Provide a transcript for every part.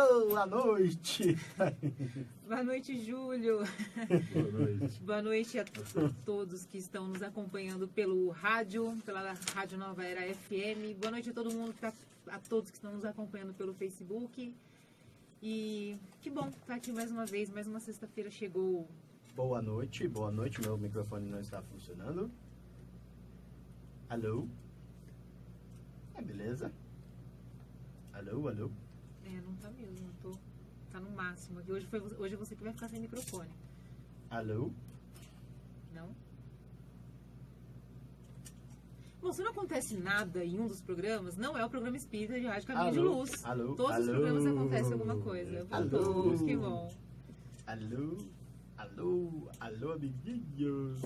Boa noite! Boa noite, Júlio. Boa noite. Boa noite a todos que estão nos acompanhando pelo rádio, pela Rádio Nova Era FM. Boa noite a todo mundo, a todos que estão nos acompanhando pelo Facebook. E que bom estar aqui mais uma vez, mais uma sexta-feira chegou. Boa noite, meu microfone não está funcionando. Alô? Beleza? Alô? Não tá mesmo, tá no máximo aqui. Hoje é você que vai ficar sem microfone. Alô? Não? Bom, se não acontece nada em um dos programas, não é o programa Espírita de Rádio Caminho de Luz. Alô? Todos os programas acontece alguma coisa. Voltou, que bom. Alô, amiguinhos.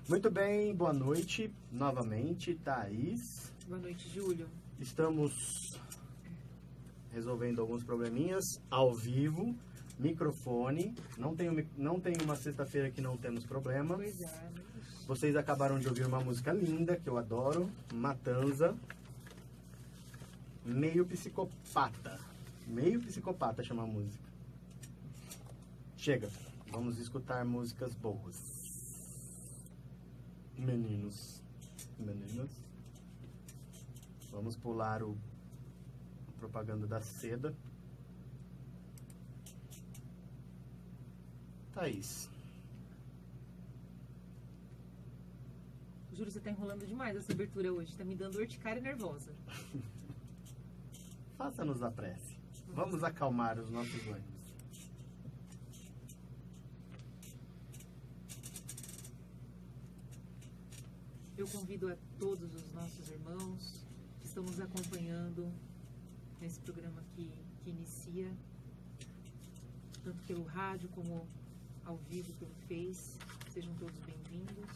Muito bem, boa noite novamente, Thaís. Boa noite, Júlio. Estamos resolvendo alguns probleminhas ao vivo, microfone. Não tem uma sexta-feira que não temos problema. Pois é. Vocês acabaram de ouvir uma música linda que eu adoro, Matanza. Meio psicopata chama a música. Chega, vamos escutar músicas boas. Meninos, meninas. Vamos pular a propaganda da seda. Thaís. Júlio, você tá enrolando demais essa abertura hoje. Tá me dando urticária e nervosa. Faça-nos a prece. Vamos acalmar os nossos ânimos. Eu convido a todos os nossos irmãos que estão nos acompanhando nesse programa que inicia, tanto pelo rádio como ao vivo pelo Face. Sejam todos bem-vindos.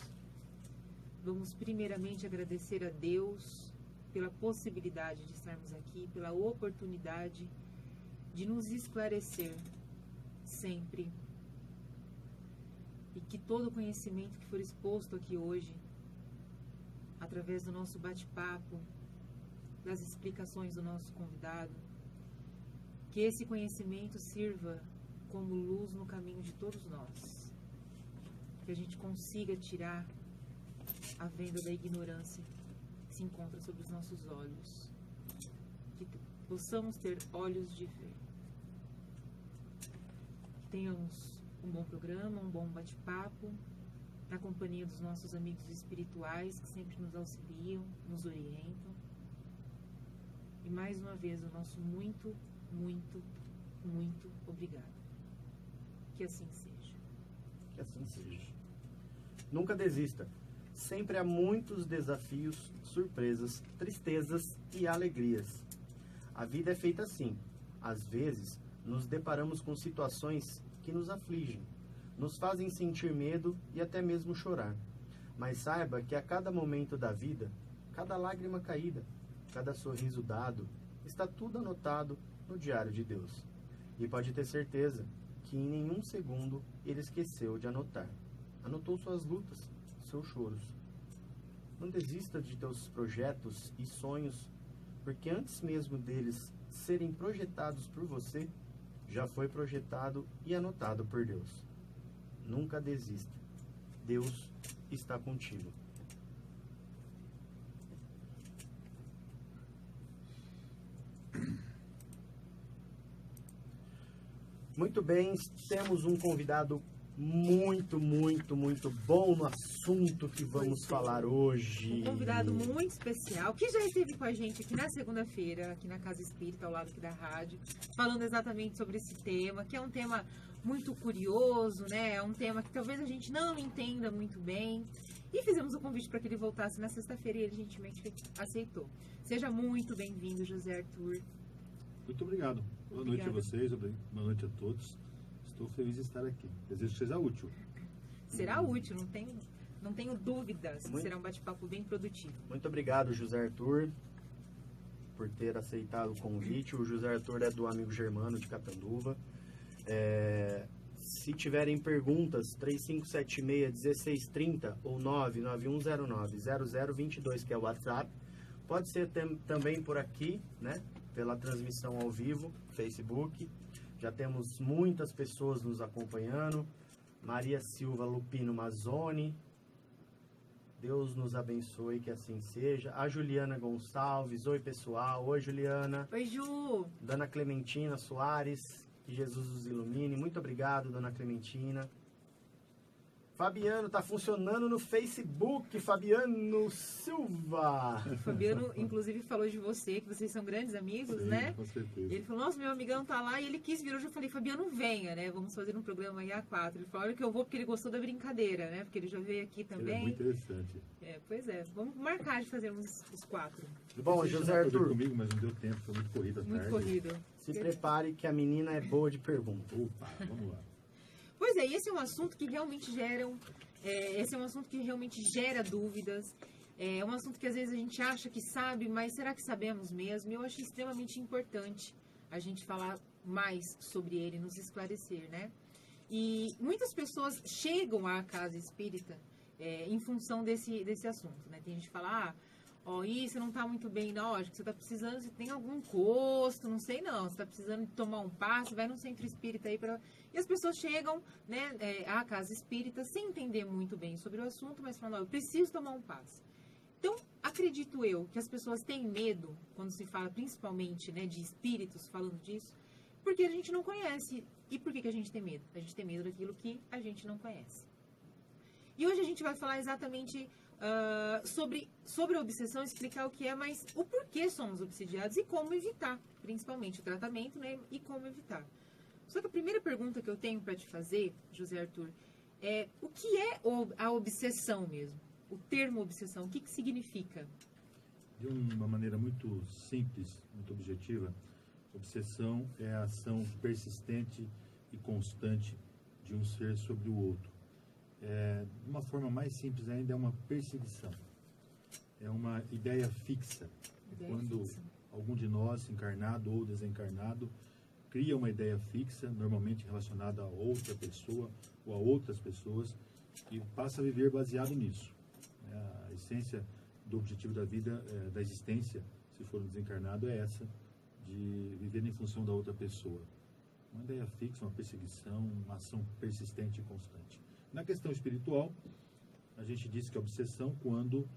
Vamos primeiramente agradecer a Deus pela possibilidade de estarmos aqui, pela oportunidade de nos esclarecer sempre. E que todo o conhecimento que for exposto aqui hoje, através do nosso bate-papo, das explicações do nosso convidado, que esse conhecimento sirva como luz no caminho de todos nós. Que a gente consiga tirar a venda da ignorância que se encontra sobre os nossos olhos. Que possamos ter olhos de ver. Que tenhamos um bom programa, um bom bate-papo, na companhia dos nossos amigos espirituais que sempre nos auxiliam, nos orientam. E mais uma vez o nosso muito, muito, muito obrigado. Que assim seja. Que assim seja. Nunca desista. Sempre há muitos desafios, surpresas, tristezas e alegrias. A vida é feita assim. Às vezes, nos deparamos com situações que nos afligem, nos fazem sentir medo e até mesmo chorar. Mas saiba que a cada momento da vida, cada lágrima caída, cada sorriso dado, está tudo anotado no diário de Deus. E pode ter certeza que em nenhum segundo ele esqueceu de anotar. Anotou suas lutas, seus choros. Não desista de teus projetos e sonhos, porque antes mesmo deles serem projetados por você, já foi projetado e anotado por Deus. Nunca desista. Deus está contigo. Muito bem, temos um convidado muito bom no assunto que vamos falar hoje. Um convidado muito especial, que já esteve com a gente aqui na segunda-feira, aqui na Casa Espírita, ao lado aqui da rádio, falando exatamente sobre esse tema, que é um tema muito curioso, né? É um tema que talvez a gente não entenda muito bem. E fizemos o convite para que ele voltasse na sexta-feira e ele gentilmente aceitou. Seja muito bem-vindo, José Arthur. Muito obrigado. Boa noite a vocês, boa noite a todos. Estou feliz de estar aqui. Desejo que seja útil. Será útil, não tenho dúvidas que será um bate-papo bem produtivo. Muito obrigado, José Arthur, por ter aceitado o convite. O José Arthur é do amigo Germano de Catanduva. Se tiverem perguntas, 3576-1630 ou 99109-0022, que é o WhatsApp. Pode ser também por aqui, né? pela transmissão ao vivo, Facebook. Já temos muitas pessoas nos acompanhando. Maria Silva Lupino Mazzoni. Deus nos abençoe, que assim seja. A Juliana Gonçalves. Oi, pessoal. Oi, Juliana. Oi, Ju. Dona Clementina Soares. Que Jesus os ilumine. Muito obrigado, Dona Clementina. Fabiano, tá funcionando no Facebook. Fabiano Silva. O Fabiano, inclusive, falou de você, que vocês são grandes amigos, Sim, né? com certeza. Ele falou, nossa, meu amigão tá lá, e ele quis vir hoje. Eu falei, Fabiano, venha, né? Vamos fazer um programa aí A4. Ele falou, olha que eu vou porque ele gostou da brincadeira, né? Porque ele já veio aqui Ele é também. muito interessante. Pois é. Vamos marcar de fazermos os 4. Bom, Você José chamou pra vir Arthur, comigo, mas não deu tempo, foi muito corrido à Muito tarde. corrido. se prepare que a menina é boa de pergunta. Opa, vamos lá. Pois é, esse é um assunto que realmente gera dúvidas. É um assunto que às vezes a gente acha que sabe, mas será que sabemos mesmo? Eu acho extremamente importante a gente falar mais sobre ele, nos esclarecer, né? E muitas pessoas chegam à casa espírita em função desse assunto, né? Tem gente que fala, você não tá muito bem, não, acho que você tá precisando, você tem algum encosto, não sei não, você tá precisando de tomar um passe, vai num centro espírita aí para. E as pessoas chegam, né, à casa espírita sem entender muito bem sobre o assunto, mas falando, eu preciso tomar um passe. Então, acredito eu que as pessoas têm medo, quando se fala principalmente, né, de espíritos falando disso, porque a gente não conhece. E por que a gente tem medo? A gente tem medo daquilo que a gente não conhece. E hoje a gente vai falar exatamente sobre a obsessão, explicar o que é, mas o porquê somos obsidiados e como evitar, principalmente o tratamento, né, e como evitar. Só que a primeira pergunta que eu tenho para te fazer, José Arthur, é o que é a obsessão mesmo? O termo obsessão, o que significa? De uma maneira muito simples, muito objetiva, obsessão é a ação persistente e constante de um ser sobre o outro. De uma forma mais simples ainda, é uma perseguição. É uma ideia fixa. Quando algum de nós, encarnado ou desencarnado, cria uma ideia fixa, normalmente relacionada a outra pessoa ou a outras pessoas, e passa a viver baseado nisso. A essência do objetivo da vida, da existência, se for um desencarnado, é essa, de viver em função da outra pessoa. Uma ideia fixa, uma perseguição, uma ação persistente e constante. Na questão espiritual, a gente diz que a obsessão, quando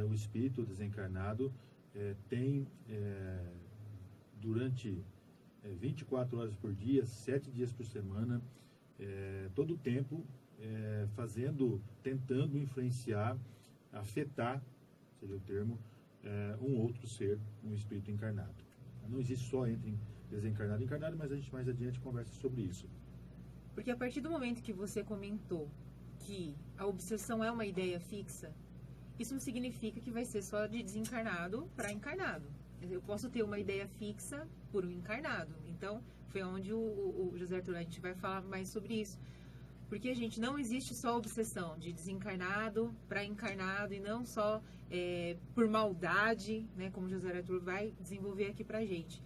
o espírito desencarnado tem, durante 24 horas por dia, 7 dias por semana, todo o tempo, tentando influenciar, afetar, seria o termo, um outro ser, um espírito encarnado. Não existe só entre desencarnado e encarnado, mas a gente mais adiante conversa sobre isso. Porque a partir do momento que você comentou que a obsessão é uma ideia fixa, isso não significa que vai ser só de desencarnado para encarnado. Eu posso ter uma ideia fixa por um encarnado. Então, foi onde o José Arthur, a gente vai falar mais sobre isso. Porque, gente, não existe só obsessão de desencarnado para encarnado e não só por maldade, né, como o José Arthur vai desenvolver aqui pra gente.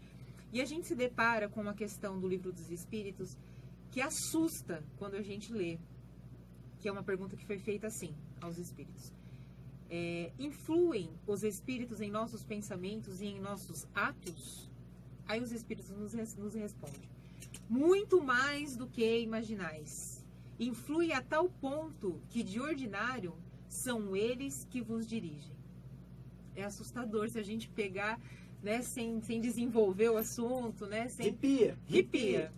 E a gente se depara com uma questão do Livro dos Espíritos que assusta quando a gente lê, que é uma pergunta que foi feita assim aos espíritos. Influem os espíritos em nossos pensamentos e em nossos atos? Aí os espíritos nos respondem: muito mais do que imaginais. Influi a tal ponto que, de ordinário, são eles que vos dirigem. É assustador se a gente pegar, né, sem desenvolver o assunto, né? Arrepia.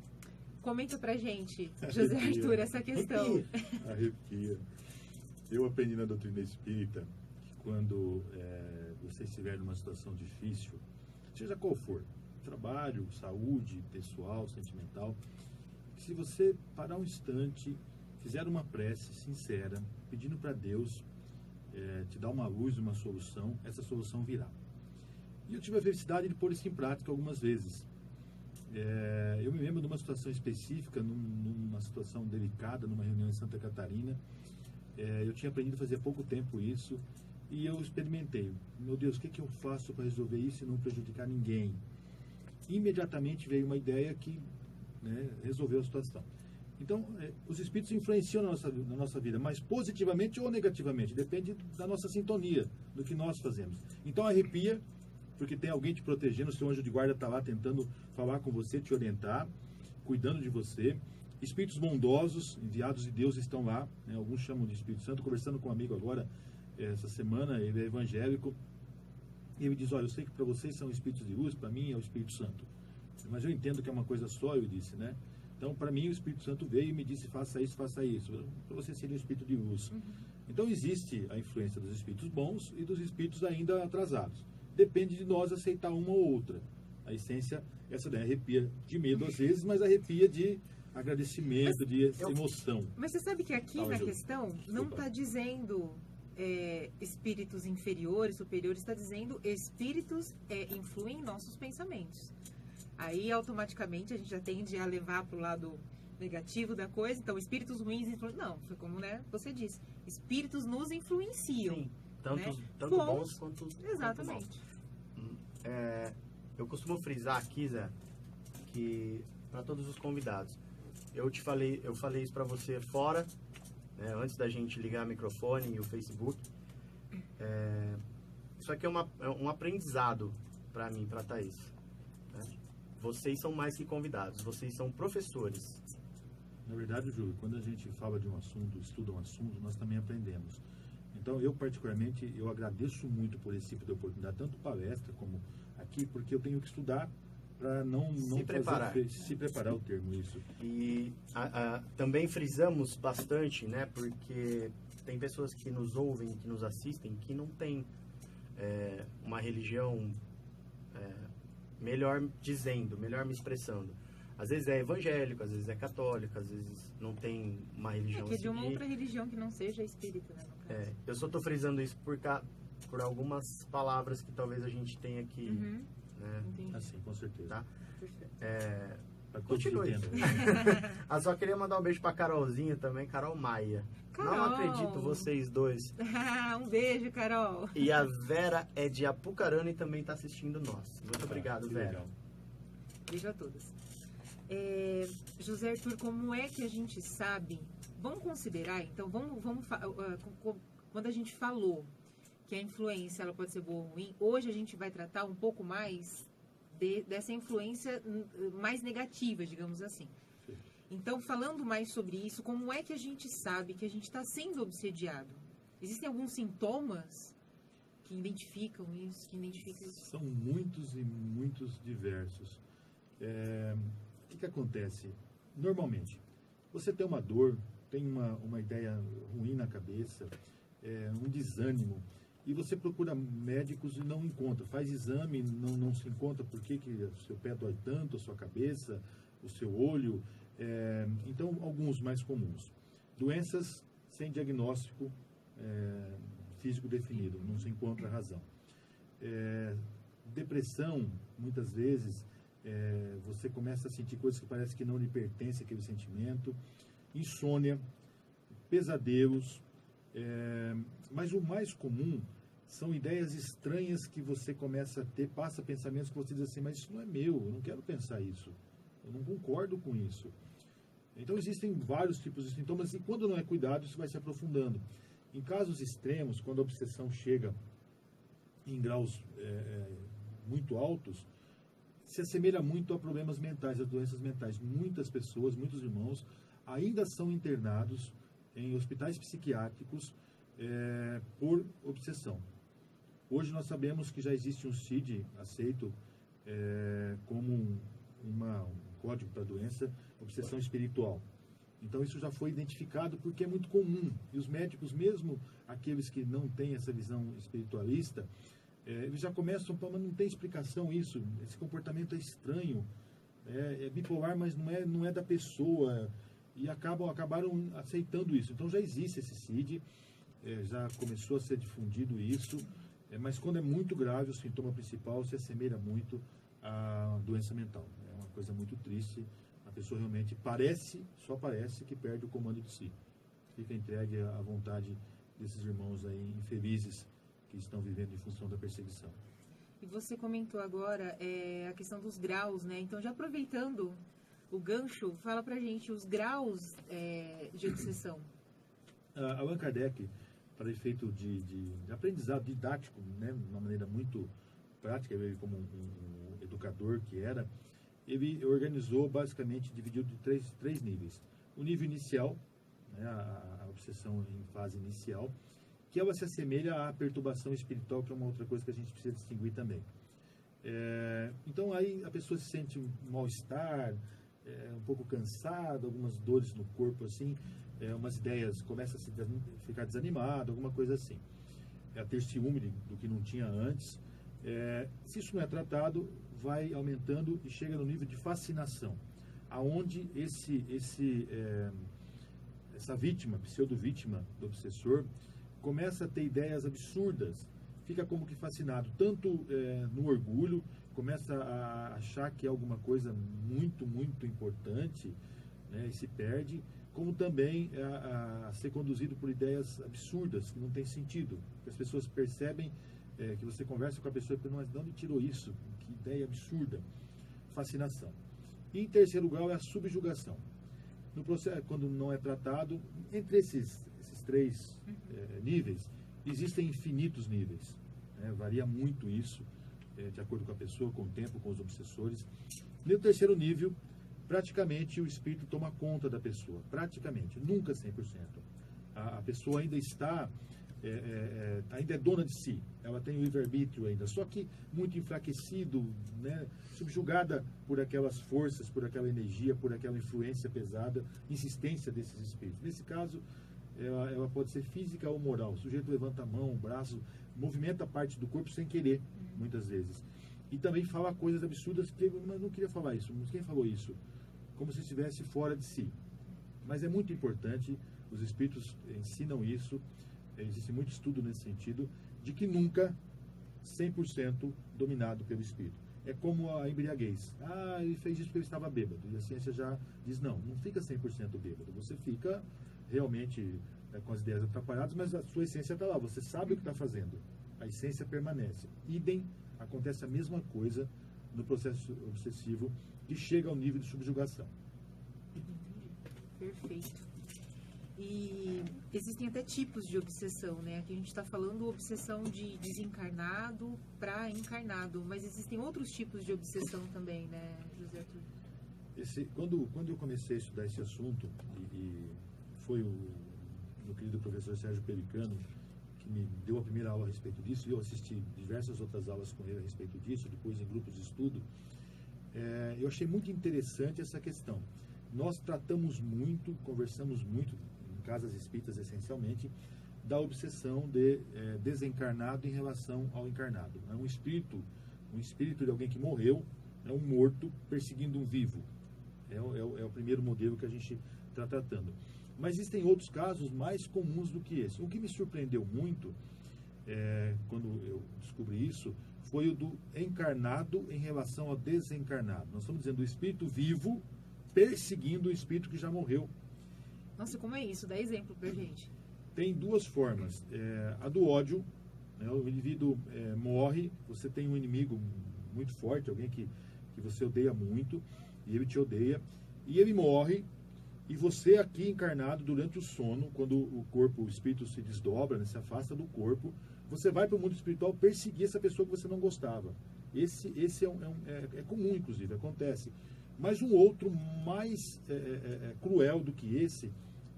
Comenta pra gente, José Arthur, essa questão. Arrepia. Eu aprendi na doutrina espírita que quando você estiver numa situação difícil, seja qual for, trabalho, saúde, pessoal, sentimental, se você parar um instante, fizer uma prece sincera, pedindo para Deus te dar uma luz, uma solução, essa solução virá. E eu tive a felicidade de pôr isso em prática algumas vezes. Eu me lembro de uma situação específica, numa situação delicada, numa reunião em Santa Catarina. Eu tinha aprendido a fazer há pouco tempo isso e eu experimentei. Meu Deus, o que eu faço para resolver isso e não prejudicar ninguém? Imediatamente veio uma ideia que, né, resolveu a situação. Então, os espíritos influenciam na nossa vida, mas positivamente ou negativamente, depende da nossa sintonia, do que nós fazemos. Então, arrepia, porque tem alguém te protegendo, o seu anjo de guarda está lá tentando falar com você, te orientar, cuidando de você. Espíritos bondosos, enviados de Deus, estão lá, né? Alguns chamam de Espírito Santo. Conversando com um amigo agora, essa semana, ele é evangélico, e ele diz: olha, eu sei que para vocês são espíritos de luz, para mim é o Espírito Santo, mas eu entendo que é uma coisa só, eu disse, né? Então, para mim, o Espírito Santo veio e me disse: faça isso, faça isso. Para você seria um espírito de luz. Então, existe a influência dos espíritos bons e dos espíritos ainda atrasados. Depende de nós aceitar uma ou outra. A essência, essa daí arrepia de medo às vezes, mas arrepia de agradecimento, de emoção. Mas você sabe que aqui na questão não está dizendo espíritos inferiores, superiores, está dizendo espíritos influem em nossos pensamentos. Aí automaticamente a gente já tende a levar para o lado negativo da coisa. Então, espíritos ruins influenciam. Não, foi como você disse. Espíritos nos influenciam. Sim, né? tanto bons quanto. Exatamente. Eu costumo frisar aqui, Zé, que para todos os convidados, eu falei isso para você fora, né, antes da gente ligar o microfone e o Facebook. Isso aqui é um aprendizado para mim, para a Thaís. Né? Vocês são mais que convidados, vocês são professores. Na verdade, Júlio, quando a gente fala de um assunto, estuda um assunto, nós também aprendemos. Então, eu particularmente, eu agradeço muito por esse tipo de oportunidade, tanto palestra como aqui, porque eu tenho que estudar para não se preparar. Se preparar, o termo, isso. E também frisamos bastante, né, porque tem pessoas que nos ouvem, que nos assistem, que não tem uma religião, melhor me expressando. Às vezes é evangélico, às vezes é católico, às vezes não tem uma religião que é de uma outra religião que não seja espírita, né, no caso. Eu só estou frisando isso por algumas palavras que talvez a gente tenha que... Né? Assim, com certeza. Tá? Perfeito. Continue. Só queria mandar um beijo pra Carolzinha também, Carol Maia. Carol. Não acredito, vocês dois. Um beijo, Carol. E a Vera é de Apucarana e também está assistindo nós. Muito obrigado, Vera. Legal. Beijo a todos. José Arthur, como é que a gente sabe? Vamos considerar, então, quando a gente falou que a influência ela pode ser boa ou ruim, hoje a gente vai tratar um pouco mais dessa influência mais negativa, digamos assim. Sim. Então, falando mais sobre isso, como é que a gente sabe que a gente está sendo obsediado? Existem alguns sintomas que identificam isso? São muitos e muitos diversos. O que acontece? Normalmente, você tem uma dor, tem uma ideia ruim na cabeça, um desânimo, e você procura médicos e não encontra. Faz exame, não se encontra por que o seu pé dói tanto, a sua cabeça, o seu olho. Então, alguns mais comuns. Doenças sem diagnóstico físico definido, não se encontra razão. Depressão, muitas vezes, você começa a sentir coisas que parece que não lhe pertencem aquele sentimento. Insônia, pesadelos, mas o mais comum são ideias estranhas que você começa a ter, passa pensamentos que você diz assim: mas isso não é meu, eu não quero pensar isso, eu não concordo com isso. Então existem vários tipos de sintomas e quando não é cuidado isso vai se aprofundando. Em casos extremos, quando a obsessão chega em graus muito altos, se assemelha muito a problemas mentais, a doenças mentais. Muitas pessoas, muitos irmãos ainda são internados em hospitais psiquiátricos por obsessão. Hoje nós sabemos que já existe um CID aceito como um código para a doença, obsessão espiritual. Então isso já foi identificado porque é muito comum. E os médicos, mesmo aqueles que não têm essa visão espiritualista, eles já começam a falar: mas não tem explicação isso, esse comportamento é estranho, é bipolar, mas não é da pessoa. E acabaram aceitando isso. Então já existe esse CID, já começou a ser difundido isso, mas quando é muito grave, o sintoma principal se assemelha muito à doença mental. É uma coisa muito triste, a pessoa realmente só parece que perde o comando de si. Fica entregue à vontade desses irmãos aí infelizes que estão vivendo em função da perseguição. E você comentou agora a questão dos graus, né? Então, já aproveitando o gancho, fala pra gente os graus de obsessão. Allan Kardec, para efeito de aprendizado didático, né, de uma maneira muito prática, ele como um educador que era, ele organizou basicamente, dividiu de três níveis. O nível inicial, né, a obsessão em fase inicial, que ela se assemelha à perturbação espiritual, que é uma outra coisa que a gente precisa distinguir também. Então aí a pessoa se sente um mal-estar, um pouco cansada, algumas dores no corpo, assim, umas ideias, começa a ficar desanimado, alguma coisa assim. A ter ciúme do que não tinha antes. Se isso não é tratado, vai aumentando e chega no nível de fascinação, aonde essa vítima, pseudo-vítima do obsessor, começa a ter ideias absurdas, fica como que fascinado, tanto no orgulho, começa a achar que é alguma coisa muito, muito importante, né, e se perde, como também a ser conduzido por ideias absurdas, que não tem sentido, que as pessoas percebem que você conversa com a pessoa e pergunta, mas de onde tirou isso? Que ideia absurda. Fascinação. E em terceiro grau é a subjugação. No processo, quando não é tratado, entre esses três níveis, existem infinitos níveis. Varia muito isso, de acordo com a pessoa, com o tempo, com os obsessores. No terceiro nível, praticamente o espírito toma conta da pessoa. Praticamente, nunca 100%. A pessoa ainda está... ainda é dona de si, ela tem o livre-arbítrio ainda, só que muito enfraquecido, né, subjugada por aquelas forças, por aquela energia, por aquela influência pesada, insistência desses espíritos. Nesse caso, ela pode ser física ou moral. O sujeito levanta a mão, o braço, movimenta parte do corpo sem querer, muitas vezes. E também fala coisas absurdas que mas não queria falar isso. Quem falou isso? Como se estivesse fora de si. Mas é muito importante, os espíritos ensinam isso. Existe muito estudo nesse sentido, de que nunca 100% dominado pelo espírito. É como a embriaguez. Ele fez isso porque ele estava bêbado. E a ciência já diz, não fica 100% bêbado. Você fica realmente com as ideias atrapalhadas, mas a sua essência está lá. Você sabe o que está fazendo. A essência permanece. Idem, acontece a mesma coisa no processo obsessivo, que chega ao nível de subjugação. Perfeito. E existem até tipos de obsessão, né? Aqui a gente está falando obsessão de desencarnado para encarnado, mas existem outros tipos de obsessão também, né, José Arthur? Quando eu comecei a estudar esse assunto, e foi o meu querido professor Sérgio Pelicano que me deu a primeira aula a respeito disso, e eu assisti diversas outras aulas com ele a respeito disso, depois em grupos de estudo, eu achei muito interessante essa questão. Nós tratamos muito, conversamos muito, casas espíritas essencialmente, da obsessão de desencarnado em relação ao encarnado. É um espírito de alguém que morreu, é um morto perseguindo um vivo. É o primeiro modelo que a gente está tratando. Mas existem outros casos mais comuns do que esse. O que me surpreendeu muito, quando eu descobri isso, foi o do encarnado em relação ao desencarnado. Nós estamos dizendo do espírito vivo perseguindo o espírito que já morreu. Nossa, como é isso? Dá exemplo pra gente. Tem duas formas. A do ódio, né? O indivíduo morre, você tem um inimigo muito forte, alguém que você odeia muito, e ele te odeia, e ele morre, e você aqui encarnado durante o sono, quando o espírito se desdobra, né, se afasta do corpo, você vai para o mundo espiritual perseguir essa pessoa que você não gostava. Esse é comum, inclusive, acontece. Mas um outro mais cruel do que esse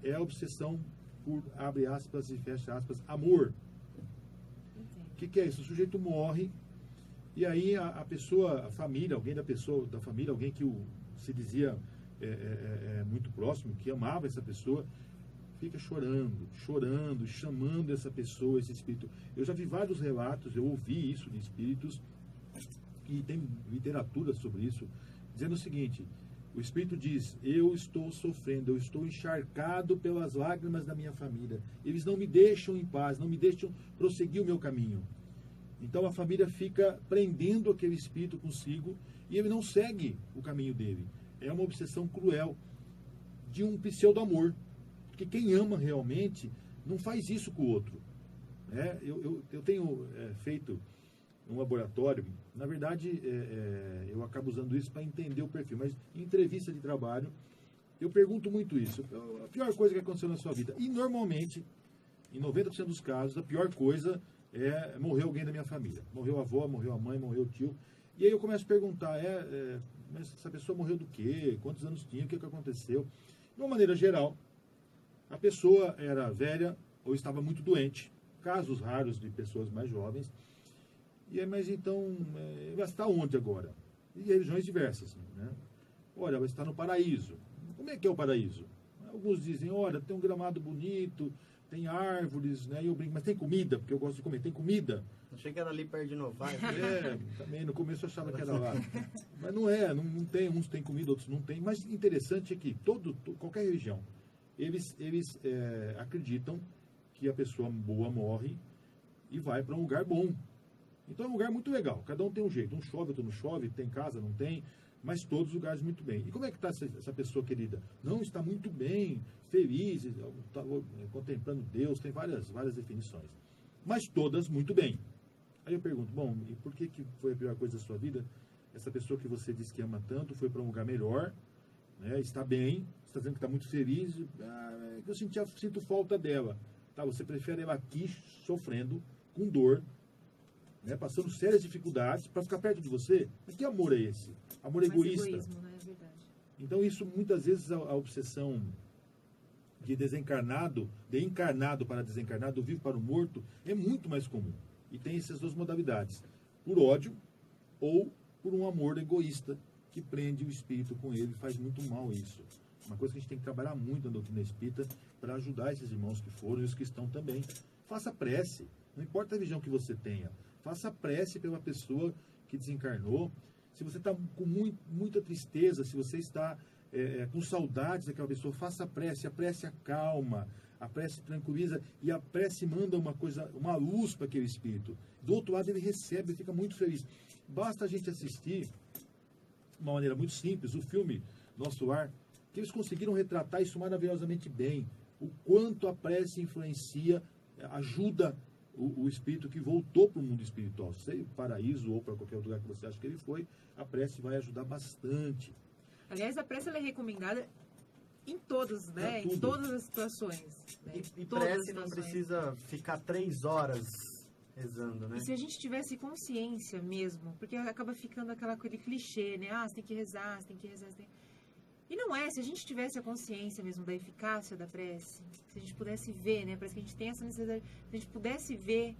é a obsessão por, abre aspas e fecha aspas, amor. O que é isso? O sujeito morre e aí a pessoa, a família, alguém da família, alguém que se dizia muito próximo, que amava essa pessoa, fica chorando, chamando essa pessoa, esse espírito. Eu já vi vários relatos, eu ouvi isso de espíritos, e tem literatura sobre isso, dizendo o seguinte: o espírito diz, eu estou sofrendo, eu estou encharcado pelas lágrimas da minha família, eles não me deixam em paz, não me deixam prosseguir o meu caminho. Então a família fica prendendo aquele espírito consigo e ele não segue o caminho dele. É uma obsessão cruel de um pseudo-amor, porque quem ama realmente não faz isso com o outro. Eu tenho feito um laboratório, na verdade eu acabo usando isso para entender o perfil, mas em entrevista de trabalho eu pergunto muito isso, a pior coisa que aconteceu na sua vida, e normalmente, em 90% dos casos, a pior coisa morreu alguém da minha família. Morreu a avó, morreu a mãe, morreu o tio. E aí eu começo a perguntar, mas essa pessoa morreu do quê? Quantos anos tinha? O que aconteceu? De uma maneira geral, a pessoa era velha ou estava muito doente. Casos raros de pessoas mais jovens. Mas então, vai estar onde agora? E religiões diversas, né? Olha, vai estar no paraíso. Como é que é o paraíso? Alguns dizem, olha, tem um gramado bonito, tem árvores, né? E eu brinco, mas tem comida? Porque eu gosto de comer. Tem comida? Achei que era ali perto de Novaes. Também, no começo eu achava que era lá. Mas não é, não tem, uns têm comida, outros não têm. Mas interessante é que qualquer religião, eles acreditam que a pessoa boa morre e vai para um lugar bom. Então é um lugar muito legal, cada um tem um jeito. Um chove, outro não chove, tem casa, não tem, mas todos os lugares muito bem. E como é que está essa pessoa querida? Não, está muito bem, feliz, está contemplando Deus, tem várias definições. Mas todas muito bem. Aí eu pergunto, bom, e por que foi a pior coisa da sua vida? Essa pessoa que você diz que ama tanto foi para um lugar melhor, né, está bem, está dizendo que está muito feliz, eu sinto falta dela. Tá, você prefere ela aqui sofrendo, com dor, né, passando sérias dificuldades para ficar perto de você? Mas que amor é esse? Amor egoísta. Egoísmo, né? É verdade. Então isso, muitas vezes, a obsessão de encarnado para desencarnado, do vivo para o morto, é muito mais comum. E tem essas duas modalidades. Por ódio ou por um amor egoísta que prende o espírito com ele, faz muito mal isso. Uma coisa que a gente tem que trabalhar muito na doutrina espírita para ajudar esses irmãos que foram e os que estão também. Faça prece. Não importa a religião que você tenha. Faça prece pela pessoa que desencarnou. Se você está com muita tristeza, se você está com saudades daquela pessoa, faça prece. A prece acalma, a prece tranquiliza e a prece manda uma luz para aquele espírito. Do outro lado ele recebe, ele fica muito feliz. Basta a gente assistir, de uma maneira muito simples, o filme Nosso Lar, que eles conseguiram retratar isso maravilhosamente bem. O quanto a prece influencia, ajuda o espírito que voltou para o mundo espiritual, seja o paraíso ou para qualquer outro lugar que você acha que ele foi, a prece vai ajudar bastante. Aliás, a prece ela é recomendada em todas, né? Em todas as situações. Né? E prece não precisa ficar 3 horas rezando, né? E se a gente tivesse consciência mesmo, porque acaba ficando aquele clichê, né? Você tem que rezar, você tem que rezar, E não é, se a gente tivesse a consciência mesmo da eficácia da prece, se a gente pudesse ver, né, parece que a gente tem essa necessidade, se a gente pudesse ver,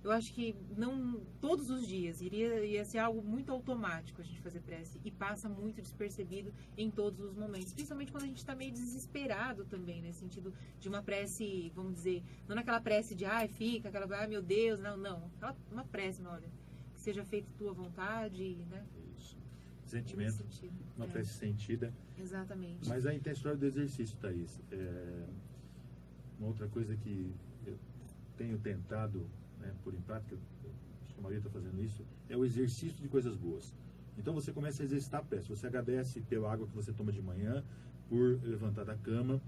eu acho que não todos os dias, ia ser algo muito automático a gente fazer prece, e passa muito despercebido em todos os momentos, principalmente quando a gente está meio desesperado também, nesse sentido de uma prece, vamos dizer, não naquela prece de, meu Deus, não, uma prece, olha, que seja feita tua vontade, né? Sentimento, uma prece sentida. Exatamente. Mas aí tem a história do exercício, Thaís. Uma outra coisa que eu tenho tentado, né, por em prática, acho que a Maria está fazendo isso, é o exercício de coisas boas. Então você começa a exercitar a prece. Você agradece pela água que você toma de manhã, por levantar da cama,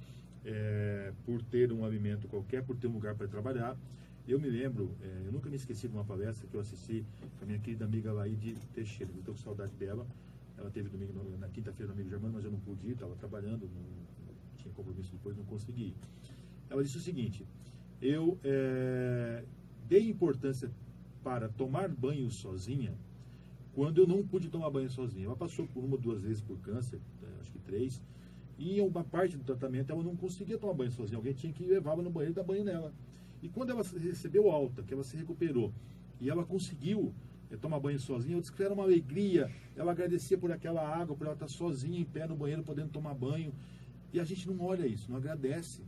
por ter um alimento qualquer, por ter um lugar para trabalhar. Eu me lembro, eu nunca me esqueci de uma palestra que eu assisti com a minha querida amiga Laide Teixeira. Eu estou com saudade dela. Ela teve domingo, na quinta-feira no Amigo Germano, mas eu não pude ir, estava trabalhando, não tinha compromisso depois, não consegui ir. Ela disse o seguinte: eu dei importância para tomar banho sozinha quando eu não pude tomar banho sozinha. Ela passou por 1 ou 2 vezes por câncer, acho que 3, e em uma parte do tratamento ela não conseguia tomar banho sozinha. Alguém tinha que levá-la no banheiro e dar banho nela. E quando ela recebeu alta, que ela se recuperou, e ela conseguiu tomar banho sozinha, eu disse que era uma alegria. Ela agradecia por aquela água, por ela estar sozinha em pé no banheiro, podendo tomar banho. E a gente não olha isso, não agradece.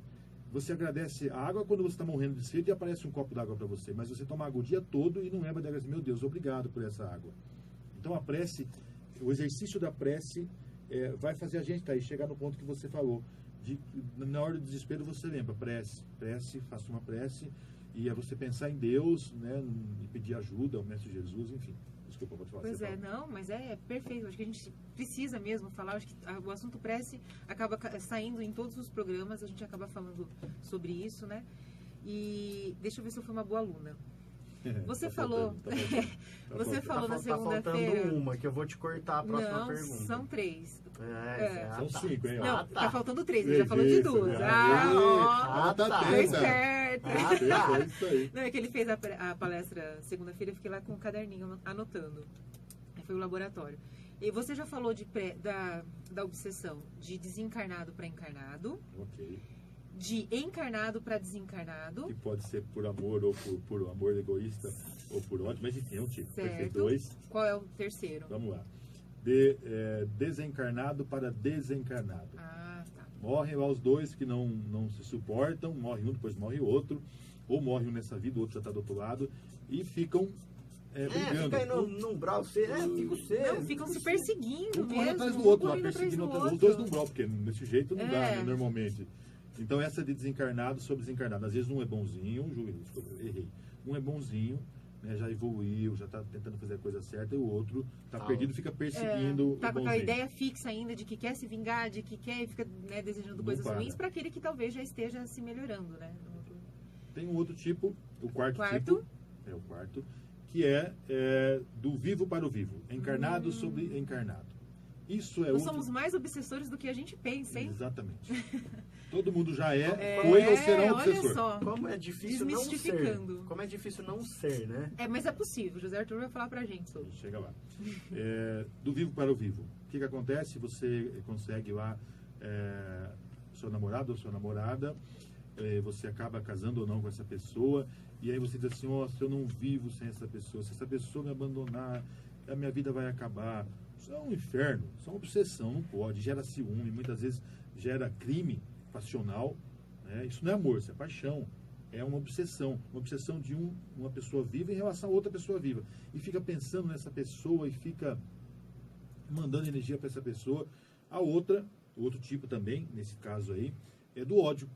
Você agradece a água quando você está morrendo de sede e aparece um copo d'água para você, mas você toma água o dia todo e não lembra de agradecer. Meu Deus, obrigado por essa água. Então a prece, o exercício da prece vai fazer a gente chegar no ponto que você falou. Na hora do desespero você lembra, prece, faça uma prece, e é você pensar em Deus, né, e pedir ajuda ao Mestre Jesus, enfim. Desculpa, pode falar. Pois não, mas é perfeito. Acho que a gente precisa mesmo falar. Acho que o assunto prece acaba saindo em todos os programas, a gente acaba falando sobre isso, né? E deixa eu ver se eu fui uma boa aluna. Você falou, você falou na segunda-feira. Tá faltando uma, que eu vou te cortar a próxima pergunta. Não, são 3. São 5, hein? Não, tá faltando 3, ele já falou de 2. Tô esperto. É isso aí. Não, é que ele fez a palestra segunda-feira, eu fiquei lá com um caderninho anotando. Aí foi o laboratório. E você já falou da obsessão de desencarnado para encarnado, Ok. de encarnado para desencarnado. Que pode ser por amor ou por amor egoísta ou por ódio, mas enfim, é um tipo. Certo. Perfeito. 2. Qual é o terceiro? Vamos lá. Desencarnado para desencarnado. Ah, tá. Morrem lá os dois que não se suportam, morre um, depois morre o outro, ou morre um nessa vida, o outro já está do outro lado, e ficam brigando. Fica aí no umbral, fica você. Não, ficam se perseguindo Um mesmo. corre atrás do outro, lá, correndo atrás perseguindo do os dois no umbral, porque desse jeito não dá, né, normalmente. Então essa de desencarnado sobre desencarnado. Às vezes um é bonzinho, errei. Um é bonzinho, né, já evoluiu, já está tentando fazer a coisa certa, e o outro está perdido e fica perseguindo tá o com bonzinho. aquela ideia fixa ainda de que quer se vingar, de que quer e fica, né, desejando Não coisas para. ruins para aquele que talvez já esteja se melhorando, né? Tem um outro tipo, o quarto Quarto. tipo, é o quarto, que é do vivo para o vivo, encarnado sobre encarnado. Isso é Nós outro... somos mais obsessores do que a gente pensa, hein? Exatamente. Todo mundo já foi ou será um obsessor. Olha só. Como é difícil não ser. Desmistificando. Como é difícil não ser, né? Mas é possível. José Arthur vai falar pra gente sobre. Chega lá. Do vivo para o vivo. O que acontece? Você consegue lá seu namorado ou sua namorada, você acaba casando ou não com essa pessoa, e aí você diz assim, se eu não vivo sem essa pessoa, se essa pessoa me abandonar, a minha vida vai acabar. Isso é um inferno, isso é uma obsessão, não pode, gera ciúme, muitas vezes gera crime passional, né? Isso não é amor, isso é paixão, é uma obsessão de uma pessoa viva em relação a outra pessoa viva, e fica pensando nessa pessoa e fica mandando energia para essa pessoa. A outra, o outro tipo também, nesse caso aí, é do ódio.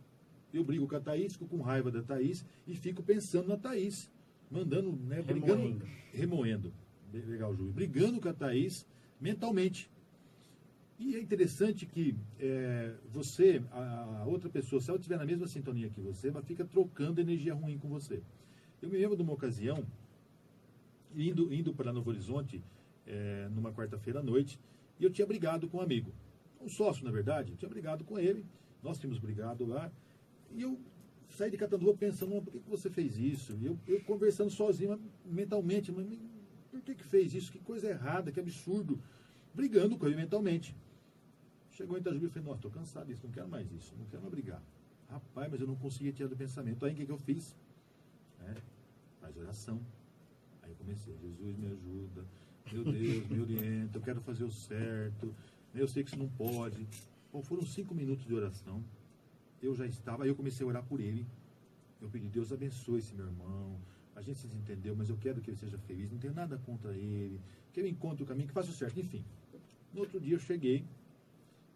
Eu brigo com a Thaís, fico com raiva da Thaís e fico pensando na Thaís, mandando, né, brigando, remoendo, legal, Júlio, brigando com a Thaís mentalmente. E é interessante que você, a outra pessoa, se ela estiver na mesma sintonia que você, ela fica trocando energia ruim com você. Eu me lembro de uma ocasião, indo para Novo Horizonte, numa quarta-feira à noite, e eu tinha brigado com um amigo, um sócio, na verdade, eu tinha brigado com ele, nós tínhamos brigado lá, e eu saí de Catanduva pensando, por que você fez isso? E eu conversando sozinho, mentalmente, mas por que fez isso? Que coisa errada, que absurdo. Brigando com ele mentalmente. Chegou em Itajuba e falei, nossa, estou cansado disso, não quero mais isso, não quero mais brigar. Rapaz, mas eu não conseguia tirar do pensamento. Aí o que eu fiz? Faz oração. Aí eu comecei, Jesus me ajuda, meu Deus, me orienta, eu quero fazer o certo, eu sei que isso não pode. Bom, foram 5 minutos de oração. Eu já estava, aí eu comecei a orar por ele. Eu pedi, Deus abençoe esse meu irmão. A gente se entendeu, mas eu quero que ele seja feliz. Não tenho nada contra ele. Que ele encontre o caminho, que faça o certo. Enfim, no outro dia eu cheguei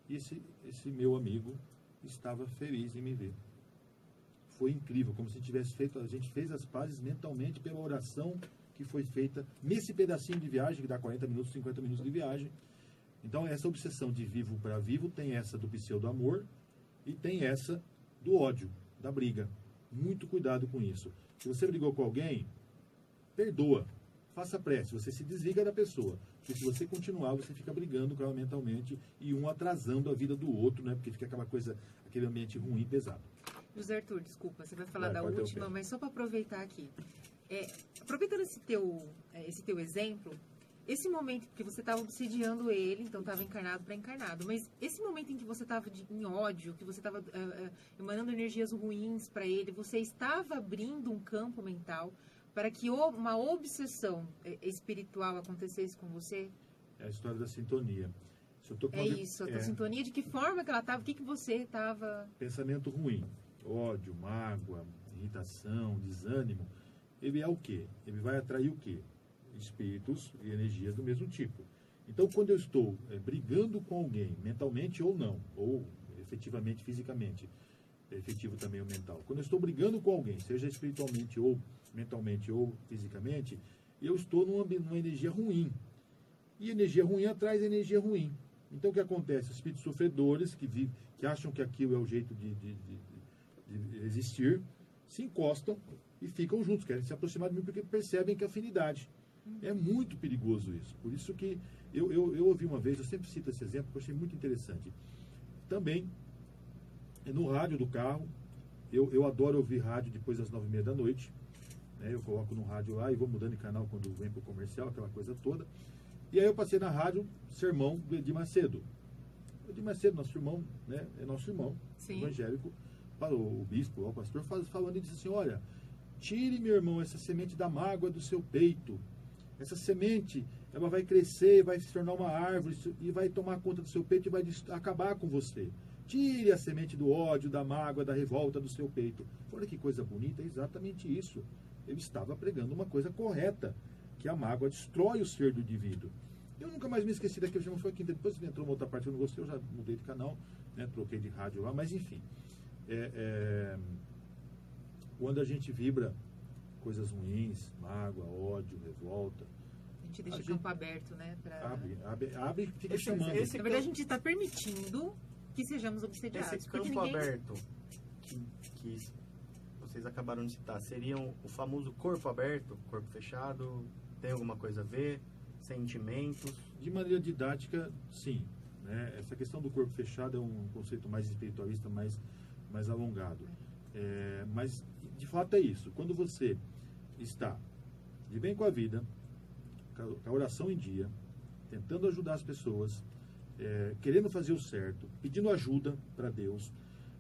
e esse meu amigo estava feliz em me ver. Foi incrível, como se tivesse feito, a gente fez as pazes mentalmente pela oração que foi feita nesse pedacinho de viagem, que dá 40 minutos, 50 minutos de viagem. Então, essa obsessão de vivo para vivo tem essa do pseudo-amor e tem essa do ódio, da briga. Muito cuidado com isso. Se você brigou com alguém, perdoa, faça prece, você se desliga da pessoa. Porque se você continuar, você fica brigando com ela mentalmente e um atrasando a vida do outro, né? Porque fica aquela coisa, aquele ambiente ruim e pesado. José Arthur, desculpa, você vai falar da última, mas só para aproveitar aqui. Aproveitando esse teu exemplo, esse momento que você estava obsidiando ele, então estava encarnado para encarnado, mas esse momento em que você estava em ódio, que você estava emanando energias ruins para ele, você estava abrindo um campo mental para que uma obsessão espiritual acontecesse com você? É a história da sintonia. Se eu tô a tua sintonia, de que forma que ela estava, o que você estava... Pensamento ruim, ódio, mágoa, irritação, desânimo, ele é o quê? Ele vai atrair o quê? Espíritos e energias do mesmo tipo. Então, quando eu estou brigando com alguém, mentalmente ou não, ou efetivamente, fisicamente, efetivo também o mental, quando eu estou brigando com alguém, seja espiritualmente ou mentalmente ou fisicamente, eu estou numa energia ruim. E energia ruim atrai energia ruim. Então, o que acontece? Os espíritos sofredores, que acham que aquilo é o jeito de existir, se encostam e ficam juntos, querem se aproximar de mim porque percebem que é afinidade. É muito perigoso isso. Por isso que eu ouvi uma vez, eu sempre cito esse exemplo, que eu achei muito interessante. Também, no rádio do carro, eu adoro ouvir rádio depois das 9h30 da noite. Né? Eu coloco no rádio lá e vou mudando de canal quando vem para o comercial, aquela coisa toda. E aí eu passei na rádio, sermão do Edir Macedo. Edir Macedo, nosso irmão, né? É nosso irmão, Sim. evangélico, o bispo, o pastor, falando e disse assim, olha, tire, meu irmão, essa semente da mágoa do seu peito. Essa semente, ela vai crescer, vai se tornar uma árvore e vai tomar conta do seu peito e vai acabar com você. Tire a semente do ódio, da mágoa, da revolta do seu peito. Olha que coisa bonita, é exatamente isso. Ele estava pregando uma coisa correta, que a mágoa destrói o ser do indivíduo. Eu nunca mais me esqueci daquele irmão, foi quinta. Depois entrou uma outra parte que eu não gostei, eu já mudei de canal, né, troquei de rádio lá, mas enfim. Quando a gente vibra coisas ruins, mágoa, ódio, revolta, a gente deixa campo aberto, né? Abre e fica chamando. Na verdade, a gente está permitindo que sejamos obsediados. Esse campo aberto que vocês acabaram de citar, seriam o famoso corpo aberto, corpo fechado, tem alguma coisa a ver? Sentimentos? De maneira didática, sim. Né? Essa questão do corpo fechado é um conceito mais espiritualista, mais alongado. Mas, de fato, é isso. Quando você está de bem com a vida, com a oração em dia, tentando ajudar as pessoas, querendo fazer o certo, pedindo ajuda para Deus,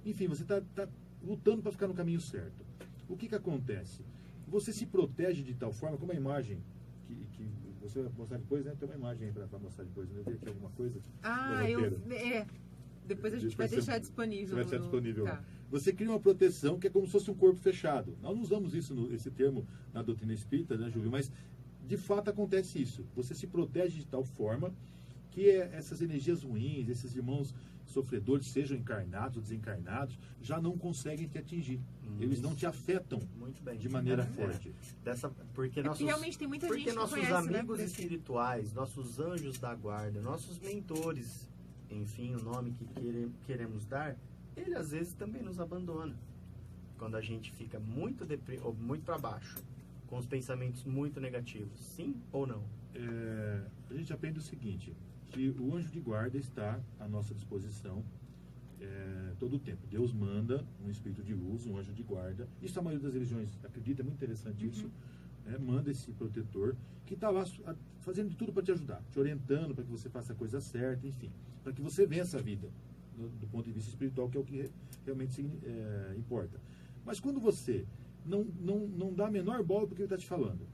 enfim, você está lutando para ficar no caminho certo. O que acontece? Você se protege de tal forma, como a imagem que você vai mostrar depois, né? Tem uma imagem aí para mostrar depois, né? Eu vi aqui alguma coisa. Depois a gente vai deixar disponível. Vai deixar disponível. Tá. Você cria uma proteção que é como se fosse um corpo fechado. Nós não usamos esse termo na doutrina espírita, né, Júlio? Mas, de fato, acontece isso. Você se protege de tal forma que essas energias ruins, esses irmãos sofredores, sejam encarnados ou desencarnados, já não conseguem te atingir. Eles não te afetam de maneira forte. Porque realmente tem muita gente que nossos conhece, amigos né? espirituais, nossos anjos da guarda, nossos mentores, enfim, o nome que queremos dar, ele às vezes também nos abandona. Quando a gente fica muito ou muito para baixo, com os pensamentos muito negativos, sim ou não? A gente aprende o seguinte, que o anjo de guarda está à nossa disposição todo o tempo. Deus manda um espírito de luz, um anjo de guarda. Isso a maioria das religiões acredita, é muito interessante isso. Manda esse protetor que está lá fazendo de tudo para te ajudar, te orientando para que você faça a coisa certa, enfim, para que você vença a vida do ponto de vista espiritual, que é o que realmente importa. Mas quando você não dá a menor bola para o que ele está te falando,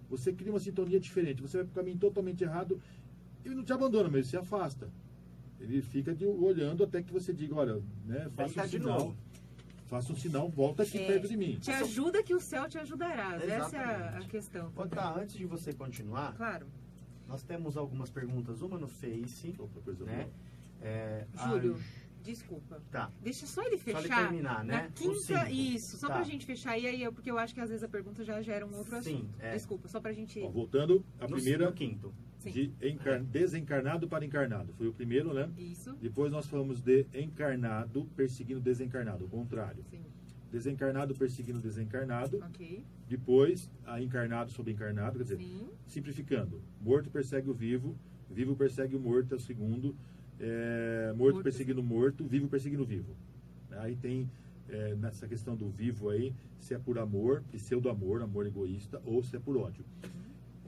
você cria uma sintonia diferente, você vai para o caminho totalmente errado, ele não te abandona, mas ele se afasta. Ele fica olhando até que você diga, olha, né, faça um sinal, volta aqui perto de mim. Te ajuda que o céu te ajudará. Exatamente. Essa é a questão. Antes de você continuar, claro, nós temos algumas perguntas, uma no Face. Opa, coisa né? Júlio, desculpa. Tá. Deixa só ele fechar. Só ele terminar, né? Na quinta, isso, só tá. Pra gente fechar. E aí, porque eu acho que às vezes a pergunta já gera um outro assunto. Desculpa, só pra gente... voltando, a primeira... No quinto. De desencarnado para encarnado. Foi o primeiro, né? Isso. Depois nós falamos de encarnado perseguindo desencarnado, o contrário. Sim. Desencarnado perseguindo desencarnado. Ok. Depois, encarnado sobre encarnado, quer dizer, Sim. simplificando. Morto persegue o vivo, vivo persegue o morto, é o segundo. Morto perseguindo morto, vivo perseguindo vivo. Aí tem, nessa questão do vivo aí, se é por amor, pseudo-amor, amor egoísta, ou se é por ódio.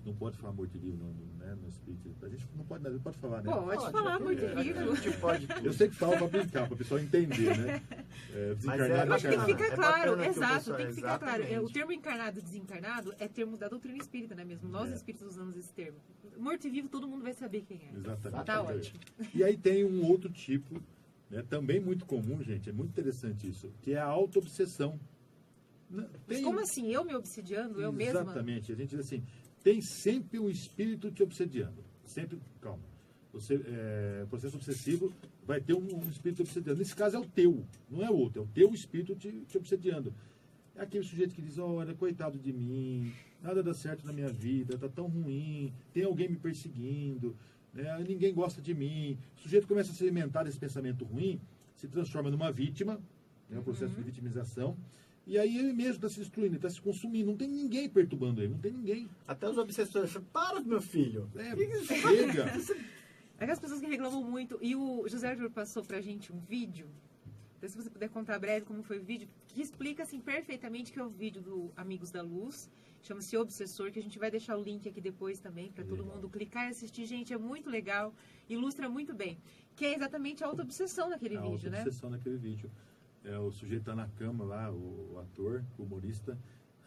Não pode falar morto e vivo no espírito. A gente não pode falar, né? Pode falar morto e vivo. A gente pode. Eu sei que fala para brincar, para o pessoal entender, né? Mas acho que fica claro, exato, tem que ficar claro. Exatamente. O termo encarnado e desencarnado é termo da doutrina espírita, né mesmo? Nós espíritas usamos esse termo. Morto e vivo, todo mundo vai saber quem é. Exatamente. Tá ótimo. E aí tem um outro tipo, né, também muito comum, gente, é muito interessante isso, que é a auto-obsessão. Mas como assim? Eu me obsediando? Eu mesma? Exatamente. A gente diz assim, tem sempre um espírito te obsediando. Sempre, calma. Processo obsessivo vai ter um espírito obsediando. Nesse caso é o teu, não é outro. É o teu espírito te obsediando. É aquele sujeito que diz, olha, coitado de mim, nada dá certo na minha vida, tá tão ruim, tem alguém me perseguindo, né, ninguém gosta de mim. O sujeito começa a se alimentar desse pensamento ruim, se transforma numa vítima, né, o processo de vitimização. E aí ele mesmo está se destruindo, está se consumindo. Não tem ninguém perturbando ele, não tem ninguém. Até os obsessores falam, para, meu filho. Chega. É que as pessoas que reclamam muito. E o José Arthur passou pra gente um vídeo Então, se você puder contar breve como foi o vídeo, que explica assim perfeitamente, que é o vídeo do Amigos da Luz, chama-se Obsessor, que a gente vai deixar o link aqui depois também, para todo mundo clicar e assistir. Gente, é muito legal, ilustra muito bem. Que é exatamente a autoobsessão naquele vídeo, né? A autoobsessão naquele vídeo. O sujeito tá na cama lá, o ator, o humorista,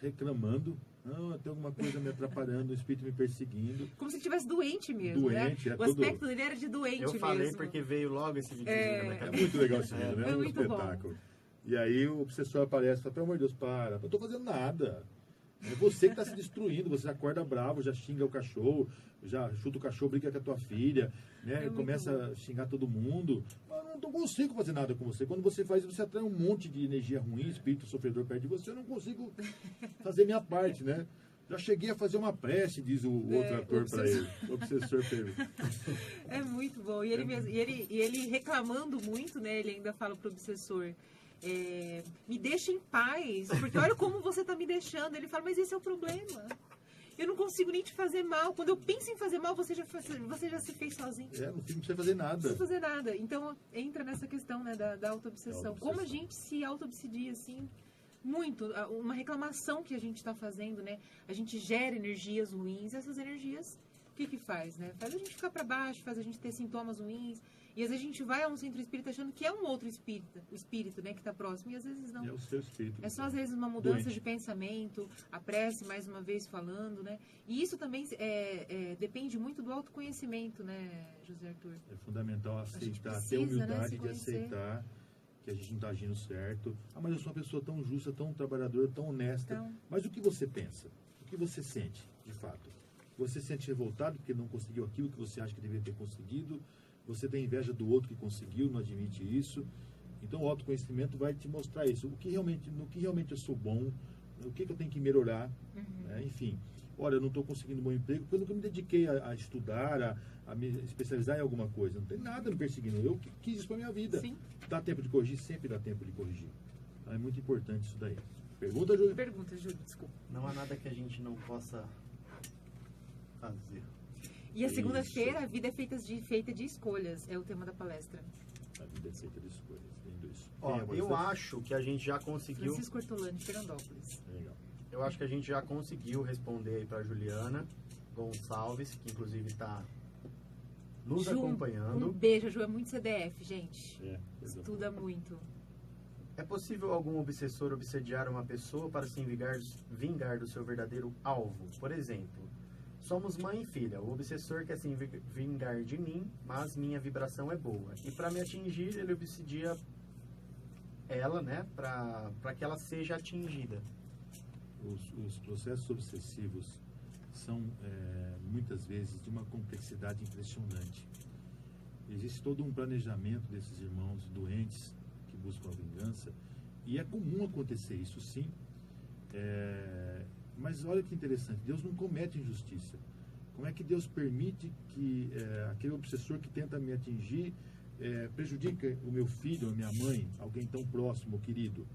reclamando, não, tem alguma coisa me atrapalhando, o espírito me perseguindo. Como se estivesse doente mesmo, doente, né? O aspecto dele era de doente mesmo. Eu falei porque veio logo esse vídeo. É muito legal esse vídeo, né? É um muito espetáculo. bom. E aí o obsessor aparece e fala, pelo amor de Deus, para, eu não tô fazendo nada. É você que está se destruindo, você acorda bravo, já xinga o cachorro, já chuta o cachorro, brinca com a tua filha, né? Começa a xingar todo mundo. Mas eu não consigo fazer nada com você. Quando você faz isso, você atrai um monte de energia ruim, espírito sofredor perto de você, eu não consigo fazer minha parte, né? Já cheguei a fazer uma prece, diz o outro ator para ele, o obsessor Pedro. É muito bom. E ele, mesmo, e ele reclamando muito, né? Ele ainda fala pro obsessor, me deixa em paz, porque olha como você tá me deixando. Ele fala, mas esse é o problema. Eu não consigo nem te fazer mal. Quando eu penso em fazer mal, você já se fez sozinho. Não precisa fazer nada. Não precisa fazer nada. Então, entra nessa questão, né, da auto-obsessão. Como a gente se auto-obsedia, assim, muito. Uma reclamação que a gente está fazendo, né? A gente gera energias ruins. Essas energias, o que faz, né? Faz a gente ficar para baixo, faz a gente ter sintomas ruins. E às vezes a gente vai a um centro espírita achando que é um outro espírito, o espírito, né, que está próximo, e às vezes não. É o seu espírito. É só às vezes uma mudança doente de pensamento, a prece mais uma vez falando, né? E isso também depende muito do autoconhecimento, né, José Arthur? É fundamental aceitar, precisa, ter humildade, né, de aceitar que a gente não está agindo certo. Mas eu sou uma pessoa tão justa, tão trabalhadora, tão honesta. Então, mas o que você pensa? O que você sente, de fato? Você se sente revoltado porque não conseguiu aquilo que você acha que deveria ter conseguido? Você tem inveja do outro que conseguiu, não admite isso. Então o autoconhecimento vai te mostrar isso. No que realmente eu sou bom, o que eu tenho que melhorar. Né? Enfim, olha, eu não estou conseguindo um bom emprego porque eu nunca me dediquei a estudar, a me especializar em alguma coisa. Não tem nada me perseguindo. Eu quis isso para a minha vida. Sim. Dá tempo de corrigir? Sempre dá tempo de corrigir. Então, é muito importante isso daí. Pergunta, Júlio? Pergunta, Júlio, desculpa. Não há nada que a gente não possa fazer. E a segunda-feira, a vida é feita de escolhas, é o tema da palestra. A vida é feita de escolhas, lindo isso. Eu acho que a gente já conseguiu... Francisco Ortolani, Fernandópolis. Legal. Eu acho que a gente já conseguiu responder aí para Juliana Gonçalves, que inclusive está nos acompanhando. Um beijo, a Ju é muito CDF, gente. Estuda exatamente. muito. É possível algum obsessor obsediar uma pessoa para se vingar do seu verdadeiro alvo? Por exemplo... Somos mãe e filha. O obsessor quer se vingar de mim, mas minha vibração é boa. E para me atingir, ele obsedia ela, né? Para que ela seja atingida. Os processos obsessivos são, muitas vezes, de uma complexidade impressionante. Existe todo um planejamento desses irmãos doentes que buscam a vingança. E é comum acontecer isso, sim. Mas olha que interessante, Deus não comete injustiça. Como é que Deus permite que aquele obsessor que tenta me atingir prejudique o meu filho, a minha mãe, alguém tão próximo, querido?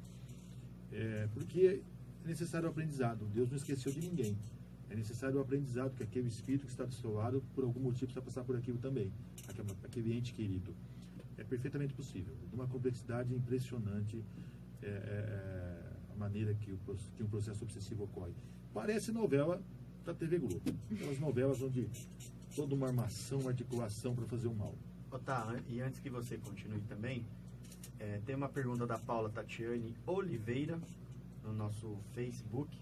Porque é necessário o aprendizado. Deus não esqueceu de ninguém. É necessário o aprendizado, que aquele espírito que está do seu lado, por algum motivo, precisa passar por aquilo também. Aquele ente querido. É perfeitamente possível. De uma complexidade impressionante a maneira que um processo obsessivo ocorre. Parece novela da TV Globo. Aquelas novelas onde toda uma armação, uma articulação para fazer o mal. Tá, e antes que você continue também, tem uma pergunta da Paula Tatiane Oliveira no nosso Facebook.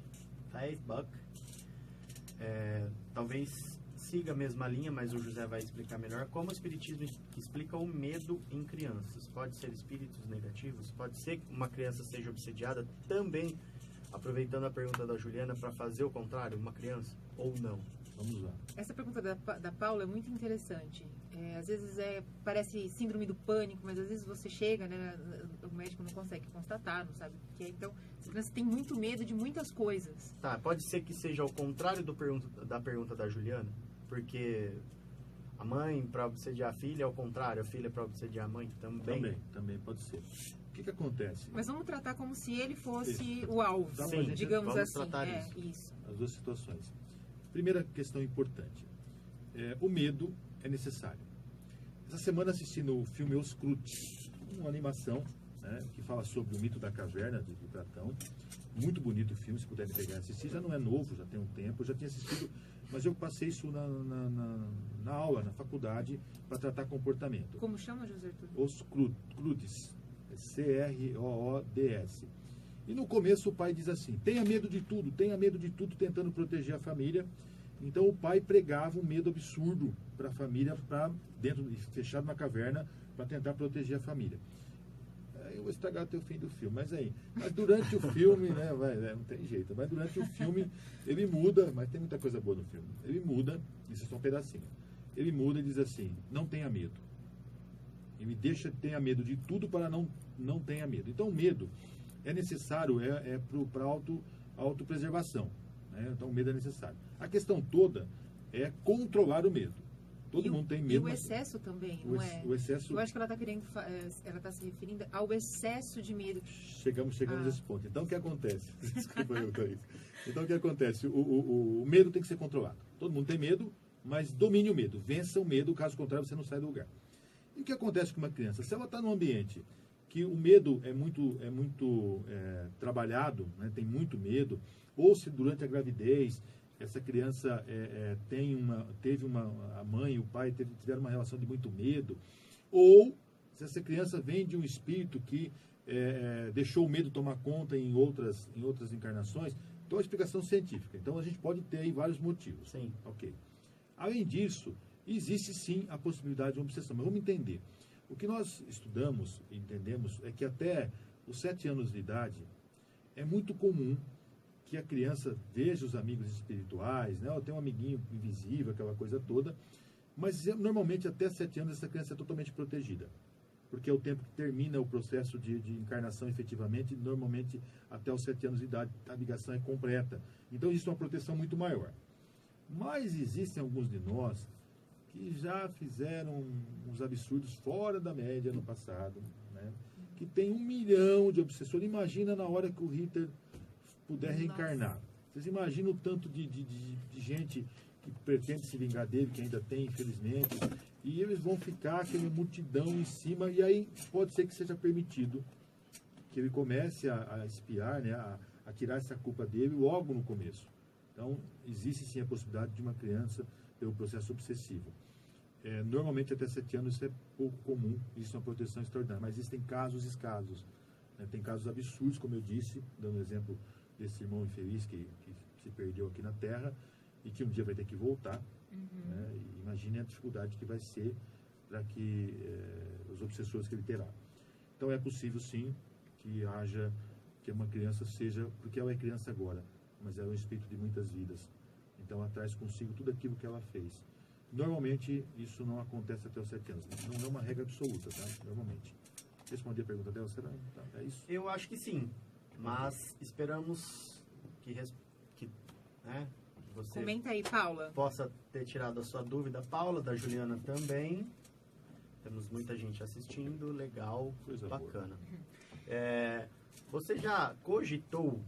Talvez siga a mesma linha, mas o José vai explicar melhor. Como o Espiritismo explica o medo em crianças? Pode ser espíritos negativos? Pode ser que uma criança seja obsediada também, aproveitando a pergunta da Juliana, para fazer o contrário, uma criança, ou não? Vamos lá. Essa pergunta da Paula é muito interessante. Às vezes parece síndrome do pânico, mas às vezes você chega, né, o médico não consegue constatar, não sabe o que é. Então, essa criança tem muito medo de muitas coisas. Tá, pode ser que seja ao contrário da pergunta da Juliana, porque a mãe para obsediar a filha é ao contrário, a filha para obsediar a mãe também. Também pode ser. O que acontece? Mas vamos tratar como se ele fosse o alvo, Sim, digamos vamos assim. Tratar isso. As duas situações. Primeira questão importante. O medo é necessário. Essa semana assistindo o filme Os Crutes, uma animação né, que fala sobre o mito da caverna de Platão. Muito bonito o filme, se puderem pegar e assistir. Já não é novo, já tem um tempo, eu já tinha assistido, mas eu passei isso na aula, na faculdade, para tratar comportamento. Como chama, José Arthur? Os Croods, Croods. E no começo o pai diz assim: tenha medo de tudo, tentando proteger a família. Então o pai pregava um medo absurdo para a família, fechado na caverna, para tentar proteger a família. Eu vou estragar até o fim do filme, mas durante o filme, né, não tem jeito, mas durante o filme ele muda, mas tem muita coisa boa no filme. Ele muda, isso é só um pedacinho. Ele muda e diz assim: não tenha medo. E me deixa tenha medo de tudo para não tenha medo. Então o medo é necessário, para autopreservação, né? Então o medo é necessário. A questão toda é controlar o medo. Todo mundo tem medo. E o excesso também, não é? O excesso... Eu acho que ela está se referindo ao excesso de medo. Chegamos nesse ponto. Então o que acontece? Desculpa eu, Thaís. Então o que acontece? O medo tem que ser controlado. Todo mundo tem medo, mas domine o medo. Vença o medo, caso contrário você não sai do lugar. E o que acontece com uma criança? Se ela está num ambiente que o medo é muito trabalhado, né, tem muito medo, ou se durante a gravidez essa criança a mãe e o pai tiveram uma relação de muito medo, ou se essa criança vem de um espírito que deixou o medo tomar conta em outras encarnações, então a explicação científica. Então a gente pode ter aí vários motivos. Sim. Ok. Além disso, existe sim a possibilidade de uma obsessão, mas vamos entender. O que nós estudamos e entendemos é que até os 7 anos de idade é muito comum que a criança veja os amigos espirituais, né? Ou tem um amiguinho invisível, aquela coisa toda, mas normalmente até 7 anos essa criança é totalmente protegida, porque é o tempo que termina o processo de encarnação efetivamente, normalmente até os 7 anos de idade a ligação é completa. Então existe uma proteção muito maior. Mas existem alguns de nós que já fizeram uns absurdos fora da média no passado, né? Que tem 1 milhão de obsessores. Imagina na hora que o Hitler puder reencarnar. Vocês imaginam o tanto de gente que pretende se vingar dele, que ainda tem, infelizmente, e eles vão ficar aquela multidão em cima, e aí pode ser que seja permitido que ele comece a espiar, né, a tirar essa culpa dele logo no começo. Então, existe sim a possibilidade de uma criança ter um processo obsessivo. Normalmente até 7 anos isso é pouco comum, isso é uma proteção extraordinária, mas existem casos e casos. Né? Tem casos absurdos, como eu disse, dando exemplo desse irmão infeliz que se perdeu aqui na Terra e que um dia vai ter que voltar. Né? E imagine a dificuldade que vai ser para que os obsessores que ele terá. Então é possível sim que uma criança seja, porque ela é criança agora, mas ela é um espírito de muitas vidas. Então ela traz consigo tudo aquilo que ela fez. Normalmente isso não acontece até os 7 anos. Não é uma regra absoluta, tá? Normalmente. Respondi a pergunta dela, será? Tá, é isso? Eu acho que sim, mas esperamos que você Comenta aí, Paula. possa ter tirado a sua dúvida. Paula, da Juliana também. Temos muita gente assistindo, legal, Coisa bacana. Você já cogitou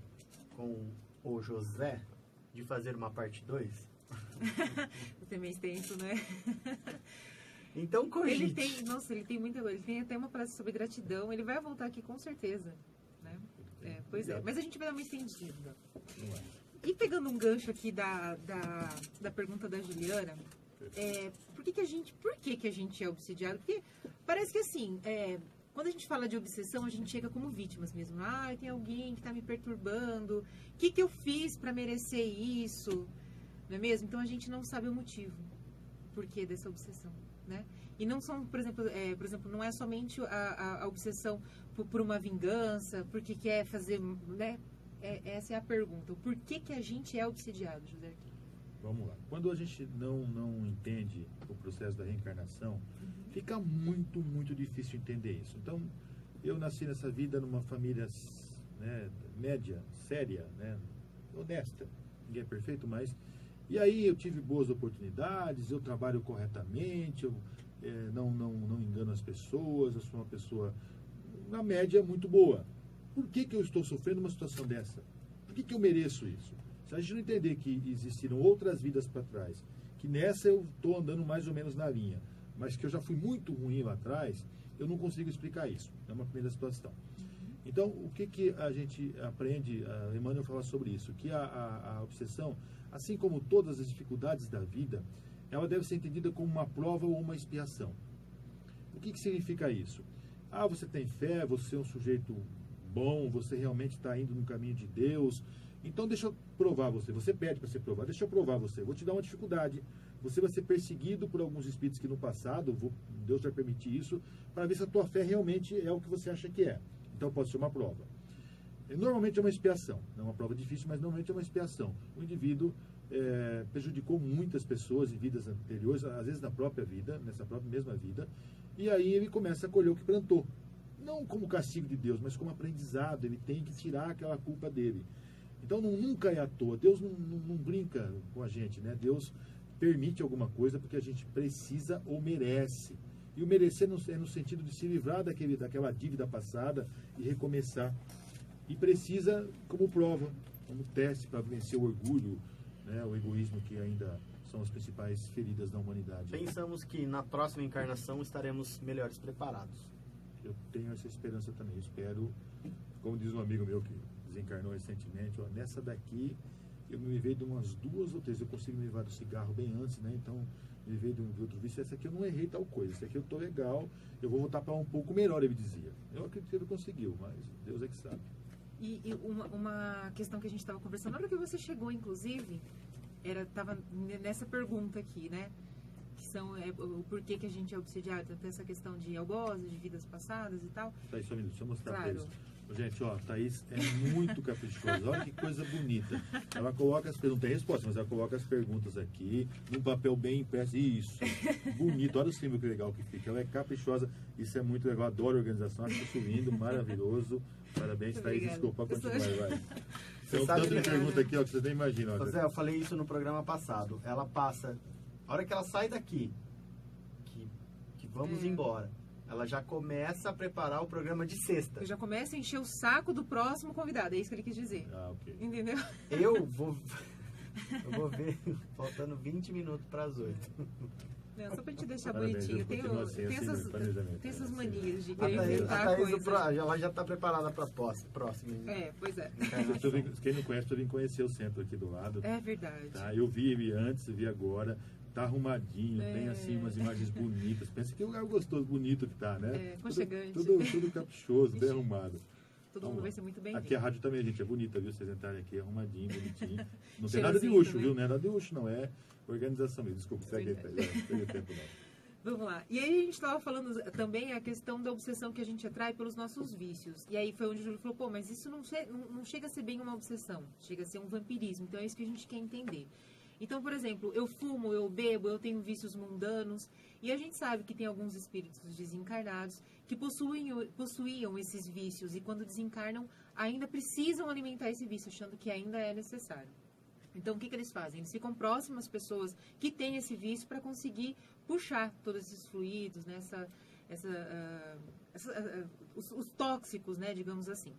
com o José de fazer uma parte 2? Você é meio extenso, né? Então cogite. Ele tem muita coisa. Ele tem até uma palestra sobre gratidão. Ele vai voltar aqui com certeza. Né? Pois é. Mas a gente vai dar uma estendida. E pegando um gancho aqui da pergunta da Juliana, por que a gente é obsidiado? Porque parece que assim, quando a gente fala de obsessão, a gente chega como vítimas mesmo. Tem alguém que está me perturbando. O que eu fiz para merecer isso? Não é mesmo? Então a gente não sabe o motivo. Por que dessa obsessão, né? E não são, por exemplo, não é somente a obsessão por uma vingança, porque quer fazer, né? Essa é a pergunta. O porquê que a gente é obsidiado, José Arthur? Vamos lá. Quando a gente não entende o processo da reencarnação, fica muito, muito difícil entender isso. Então, eu nasci nessa vida numa família, né, média, séria, né, honesta. Ninguém é perfeito, mas... E aí eu tive boas oportunidades, eu trabalho corretamente, eu não engano as pessoas, eu sou uma pessoa, na média, muito boa. Por que eu estou sofrendo uma situação dessa? Por que eu mereço isso? Se a gente não entender que existiram outras vidas para trás, que nessa eu estou andando mais ou menos na linha, mas que eu já fui muito ruim lá atrás, eu não consigo explicar isso. É uma primeira situação. Então, o que a gente aprende, a Emmanuel fala sobre isso, que a obsessão, assim como todas as dificuldades da vida, ela deve ser entendida como uma prova ou uma expiação. O que significa isso? Você tem fé, você é um sujeito bom, você realmente está indo no caminho de Deus, então deixa eu provar você. Você pede para ser provado, deixa eu provar você. Vou te dar uma dificuldade. Você vai ser perseguido por alguns espíritos que no passado, Deus vai permitir isso, para ver se a tua fé realmente é o que você acha que é. Então pode ser uma prova. Normalmente é uma expiação. Não é uma prova difícil, mas normalmente é uma expiação. O indivíduo prejudicou muitas pessoas em vidas anteriores, às vezes na própria vida, nessa própria mesma vida, e aí ele começa a colher o que plantou. Não como castigo de Deus, mas como aprendizado. Ele tem que tirar aquela culpa dele. Então nunca é à toa. Deus não brinca com a gente, né? Deus permite alguma coisa porque a gente precisa ou merece. E o merecer é no sentido de se livrar daquela dívida passada e recomeçar. E precisa como prova, como teste para vencer o orgulho, né, o egoísmo, que ainda são as principais feridas da humanidade. Pensamos que na próxima encarnação estaremos melhores preparados. Eu tenho essa esperança também. Eu espero, como diz um amigo meu que desencarnou recentemente, nessa daqui eu me livrei de umas 2 ou 3. Eu consigo me livrar do cigarro bem antes, né? Então me livrei de outro vício. Essa aqui eu não errei tal coisa. Essa aqui eu estou legal. Eu vou voltar para um pouco melhor, ele dizia. Eu acredito que ele conseguiu, mas Deus é que sabe. E uma questão que a gente estava conversando, na hora que você chegou, inclusive, estava nessa pergunta aqui, né? Que são o porquê que a gente é obsediado, tanto essa questão de algozes, de vidas passadas e tal. Thaís, só um minuto, deixa eu mostrar Claro. para eles. Gente, ó, Thaís é muito caprichosa. Olha que coisa bonita. Ela coloca as perguntas, não tem resposta, mas ela coloca as perguntas aqui, num papel bem impresso. Isso, bonito. Olha o símbolo que legal que fica. Ela é caprichosa, isso é muito legal. Adoro a organização, acho isso lindo, maravilhoso. Parabéns, Thaís. Desculpa, continua, vai. Tem um tanto de pergunta aqui, ó, que vocês nem imaginam. José, eu falei isso no programa passado. Ela passa, a hora que ela sai daqui, que vamos embora, ela já começa a preparar o programa de sexta. Eu já começo a encher o saco do próximo convidado, é isso que ele quis dizer. Ok. Entendeu? Eu vou ver, faltando 20 minutos para as 8. Não, só pra te deixar Parabéns, bonitinho. eu continuo assim, assim, planejamento. Tem essas manias de A querer Thaís, inventar coisa. ela já está preparada para a próxima. Pois é. Quem não conhece, eu vim conhecer o centro aqui do lado. É verdade. Tá? Eu vi ele antes, vi agora. Tá arrumadinho, tem assim umas imagens bonitas. Pensa que lugar gostoso, bonito que tá, né? Aconchegante. Tudo caprichoso, bem arrumado. Todo mundo vai ser muito bem-vindo. Aqui a rádio também, gente, é bonita, viu? Vocês entrarem aqui, arrumadinho, bonitinho. Não tem Cheirosinho nada de luxo, também. viu? Não é nada de luxo, não. É organização mesmo. Desculpa, segue aí, pega tempo não. Vamos lá. E aí a gente estava falando também a questão da obsessão que a gente atrai pelos nossos vícios. E aí foi onde o Júlio falou, mas isso não chega a ser bem uma obsessão, chega a ser um vampirismo. Então é isso que a gente quer entender. Então, por exemplo, eu fumo, eu bebo, eu tenho vícios mundanos, e a gente sabe que tem alguns espíritos desencarnados que possuíam esses vícios, e quando desencarnam, ainda precisam alimentar esse vício, achando que ainda é necessário. Então, o que eles fazem? Eles ficam próximos às pessoas que têm esse vício para conseguir puxar todos esses fluidos, né? Os tóxicos, né? Digamos assim.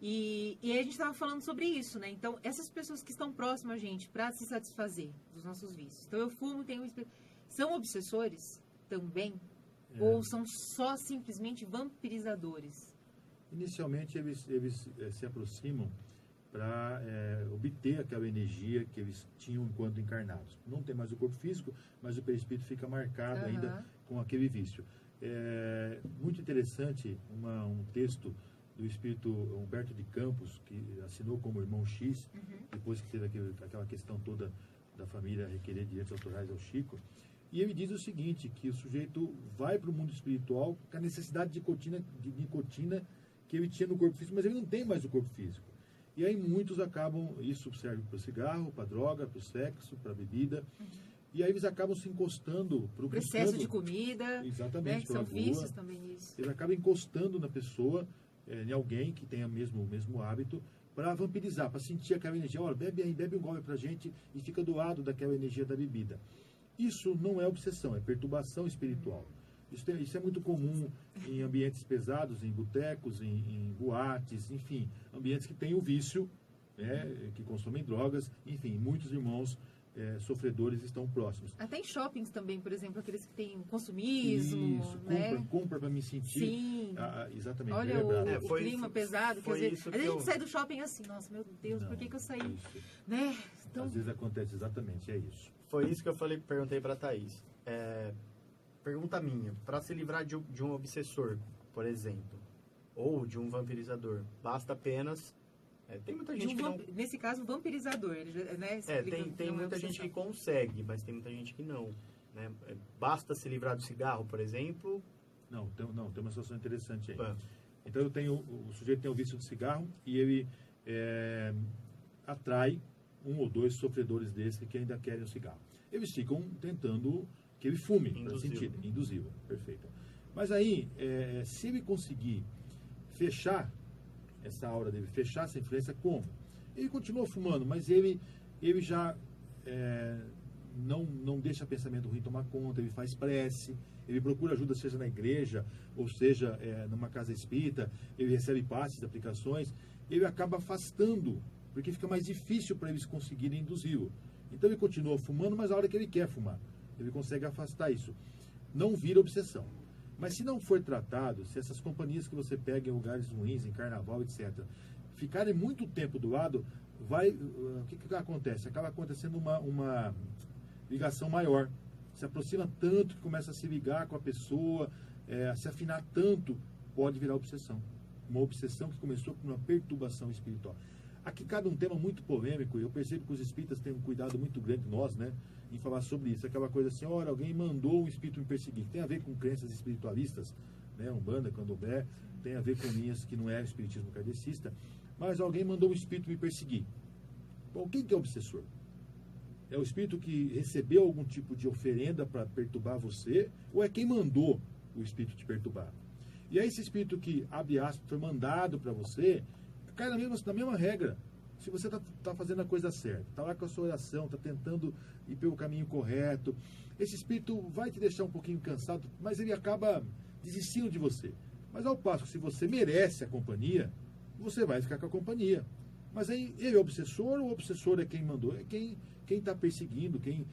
E aí a gente estava falando sobre isso, né? Então, essas pessoas que estão próximas a gente para se satisfazer dos nossos vícios. Então, eu fumo, são obsessores também? Ou são só simplesmente vampirizadores? Inicialmente, eles se aproximam para obter aquela energia que eles tinham enquanto encarnados. Não tem mais o corpo físico, mas o perispírito fica marcado ainda com aquele vício. É muito interessante um texto do espírito Humberto de Campos, que assinou como irmão X, depois que teve aquela questão toda da família requerer direitos autorais ao Chico. E ele diz o seguinte, que o sujeito vai para o mundo espiritual com a necessidade de nicotina que ele tinha no corpo físico, mas ele não tem mais o corpo físico. E aí muitos acabam, isso serve para o cigarro, para a droga, para o sexo, para a bebida, e aí eles acabam se encostando para o excesso de comida, exatamente, né, que são vícios também isso. Ele acaba encostando na pessoa, em alguém que tenha o mesmo hábito, para vampirizar, para sentir aquela energia. Olha, bebe um gole para a gente e fica do lado daquela energia da bebida. Isso não é obsessão, é perturbação espiritual. Isso é muito comum em ambientes pesados, em botecos, em boates, enfim, ambientes que têm o vício, né, que consomem drogas, enfim, muitos irmãos sofredores estão próximos. Até em shoppings também, por exemplo, aqueles que têm consumismo, Isso, né? compra para me sentir. Sim. Exatamente. Olha o Foi clima pesado. foi Quer dizer, isso às vezes a que gente sai do shopping assim, nossa, meu Deus, Não, por que eu saí? isso. Né? Então, Às vezes acontece exatamente, é isso. Foi isso que eu perguntei para Thaís. Pergunta minha, para se livrar de um obsessor, por exemplo, ou de um vampirizador, basta apenas... tem muita gente que não... nesse caso, vampirizador. Ele, né, tem muita gente que consegue, mas tem muita gente que não. Né? Basta se livrar do cigarro, por exemplo... Não, tem uma situação interessante aí. Ah. Então o sujeito tem o vício do cigarro e ele atrai um ou dois sofredores desses que ainda querem o cigarro. Eles ficam tentando que ele fume, para sentir, induzível, perfeito. Mas aí, se ele conseguir fechar essa aura dele, fechar essa influência, como? Ele continua fumando, mas ele já não deixa pensamento ruim tomar conta, ele faz prece, ele procura ajuda, seja na igreja, ou seja, numa casa espírita, ele recebe passes, aplicações, ele acaba afastando, porque fica mais difícil para eles conseguirem induzi-lo. Então ele continua fumando, mas a hora que ele quer fumar, ele consegue afastar isso. Não vira obsessão. Mas se não for tratado, se essas companhias que você pega em lugares ruins, em carnaval, etc., ficarem muito tempo do lado, o que acontece? Acaba acontecendo uma ligação maior. Se aproxima tanto que começa a se ligar com a pessoa, a se afinar tanto, pode virar obsessão. Uma obsessão que começou com uma perturbação espiritual. Aqui cabe um tema muito polêmico, e eu percebo que os espíritas têm um cuidado muito grande, nós, né, em falar sobre isso. Aquela coisa assim, olha, alguém mandou um espírito me perseguir. Tem a ver com crenças espiritualistas, né, Umbanda, Candomblé, tem a ver com linhas que não é o espiritismo kardecista, mas alguém mandou um espírito me perseguir. Bom, quem que é o obsessor? É o espírito que recebeu algum tipo de oferenda para perturbar você, ou é quem mandou o espírito te perturbar? E aí esse espírito que, abre aspas, foi mandado para você, cai na mesma regra. Se você está fazendo a coisa certa, está lá com a sua oração, está tentando ir pelo caminho correto, esse espírito vai te deixar um pouquinho cansado, mas ele acaba desistindo de você. Mas ao passo que se você merece a companhia, você vai ficar com a companhia. Mas aí ele é obsessor, ou o obsessor é quem mandou? É quem está perseguindo, quem,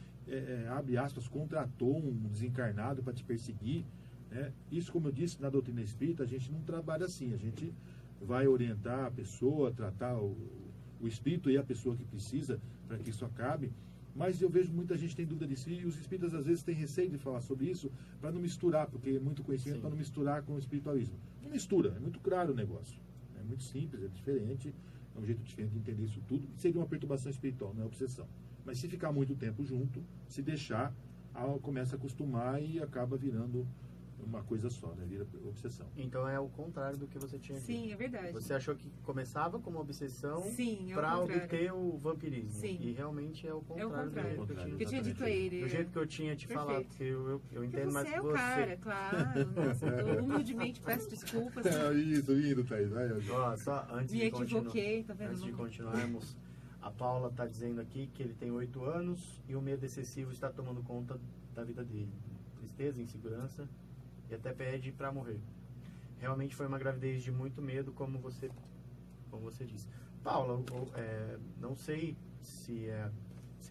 abre aspas, contratou um desencarnado para te perseguir. Né? Isso, como eu disse, na doutrina espírita, a gente não trabalha assim, a gente vai orientar a pessoa, tratar o espírito e a pessoa que precisa para que isso acabe, mas eu vejo muita gente tem dúvida disso, e os espíritas às vezes têm receio de falar sobre isso para não misturar, porque é muito conhecimento para não misturar com o espiritualismo. Não mistura, é muito claro o negócio, é muito simples, é diferente, é um jeito diferente de entender isso tudo, seria uma perturbação espiritual, não é obsessão. Mas se ficar muito tempo junto, se deixar, começa a acostumar e acaba virando uma coisa só, né? Vira obsessão. Então é o contrário do que você tinha dito. Sim, é verdade. Você achou que começava como obsessão Sim, para obter o vampirismo. Sim. E realmente é o contrário. É o contrário. Do jeito Que eu tinha dito a ele. Do jeito que eu tinha te falado, porque eu entendo mais você que é o você. cara, claro. Nossa, eu humildemente peço desculpas. Isso, lindo, Thaís. Ó, só antes Me de continuar, equivoquei, tá vendo? antes de continuarmos, a Paula está dizendo aqui que ele tem 8 anos e o medo excessivo está tomando conta da vida dele. Tristeza, insegurança e até pede para morrer. Realmente foi uma gravidez de muito medo, como você disse. Paula, não sei se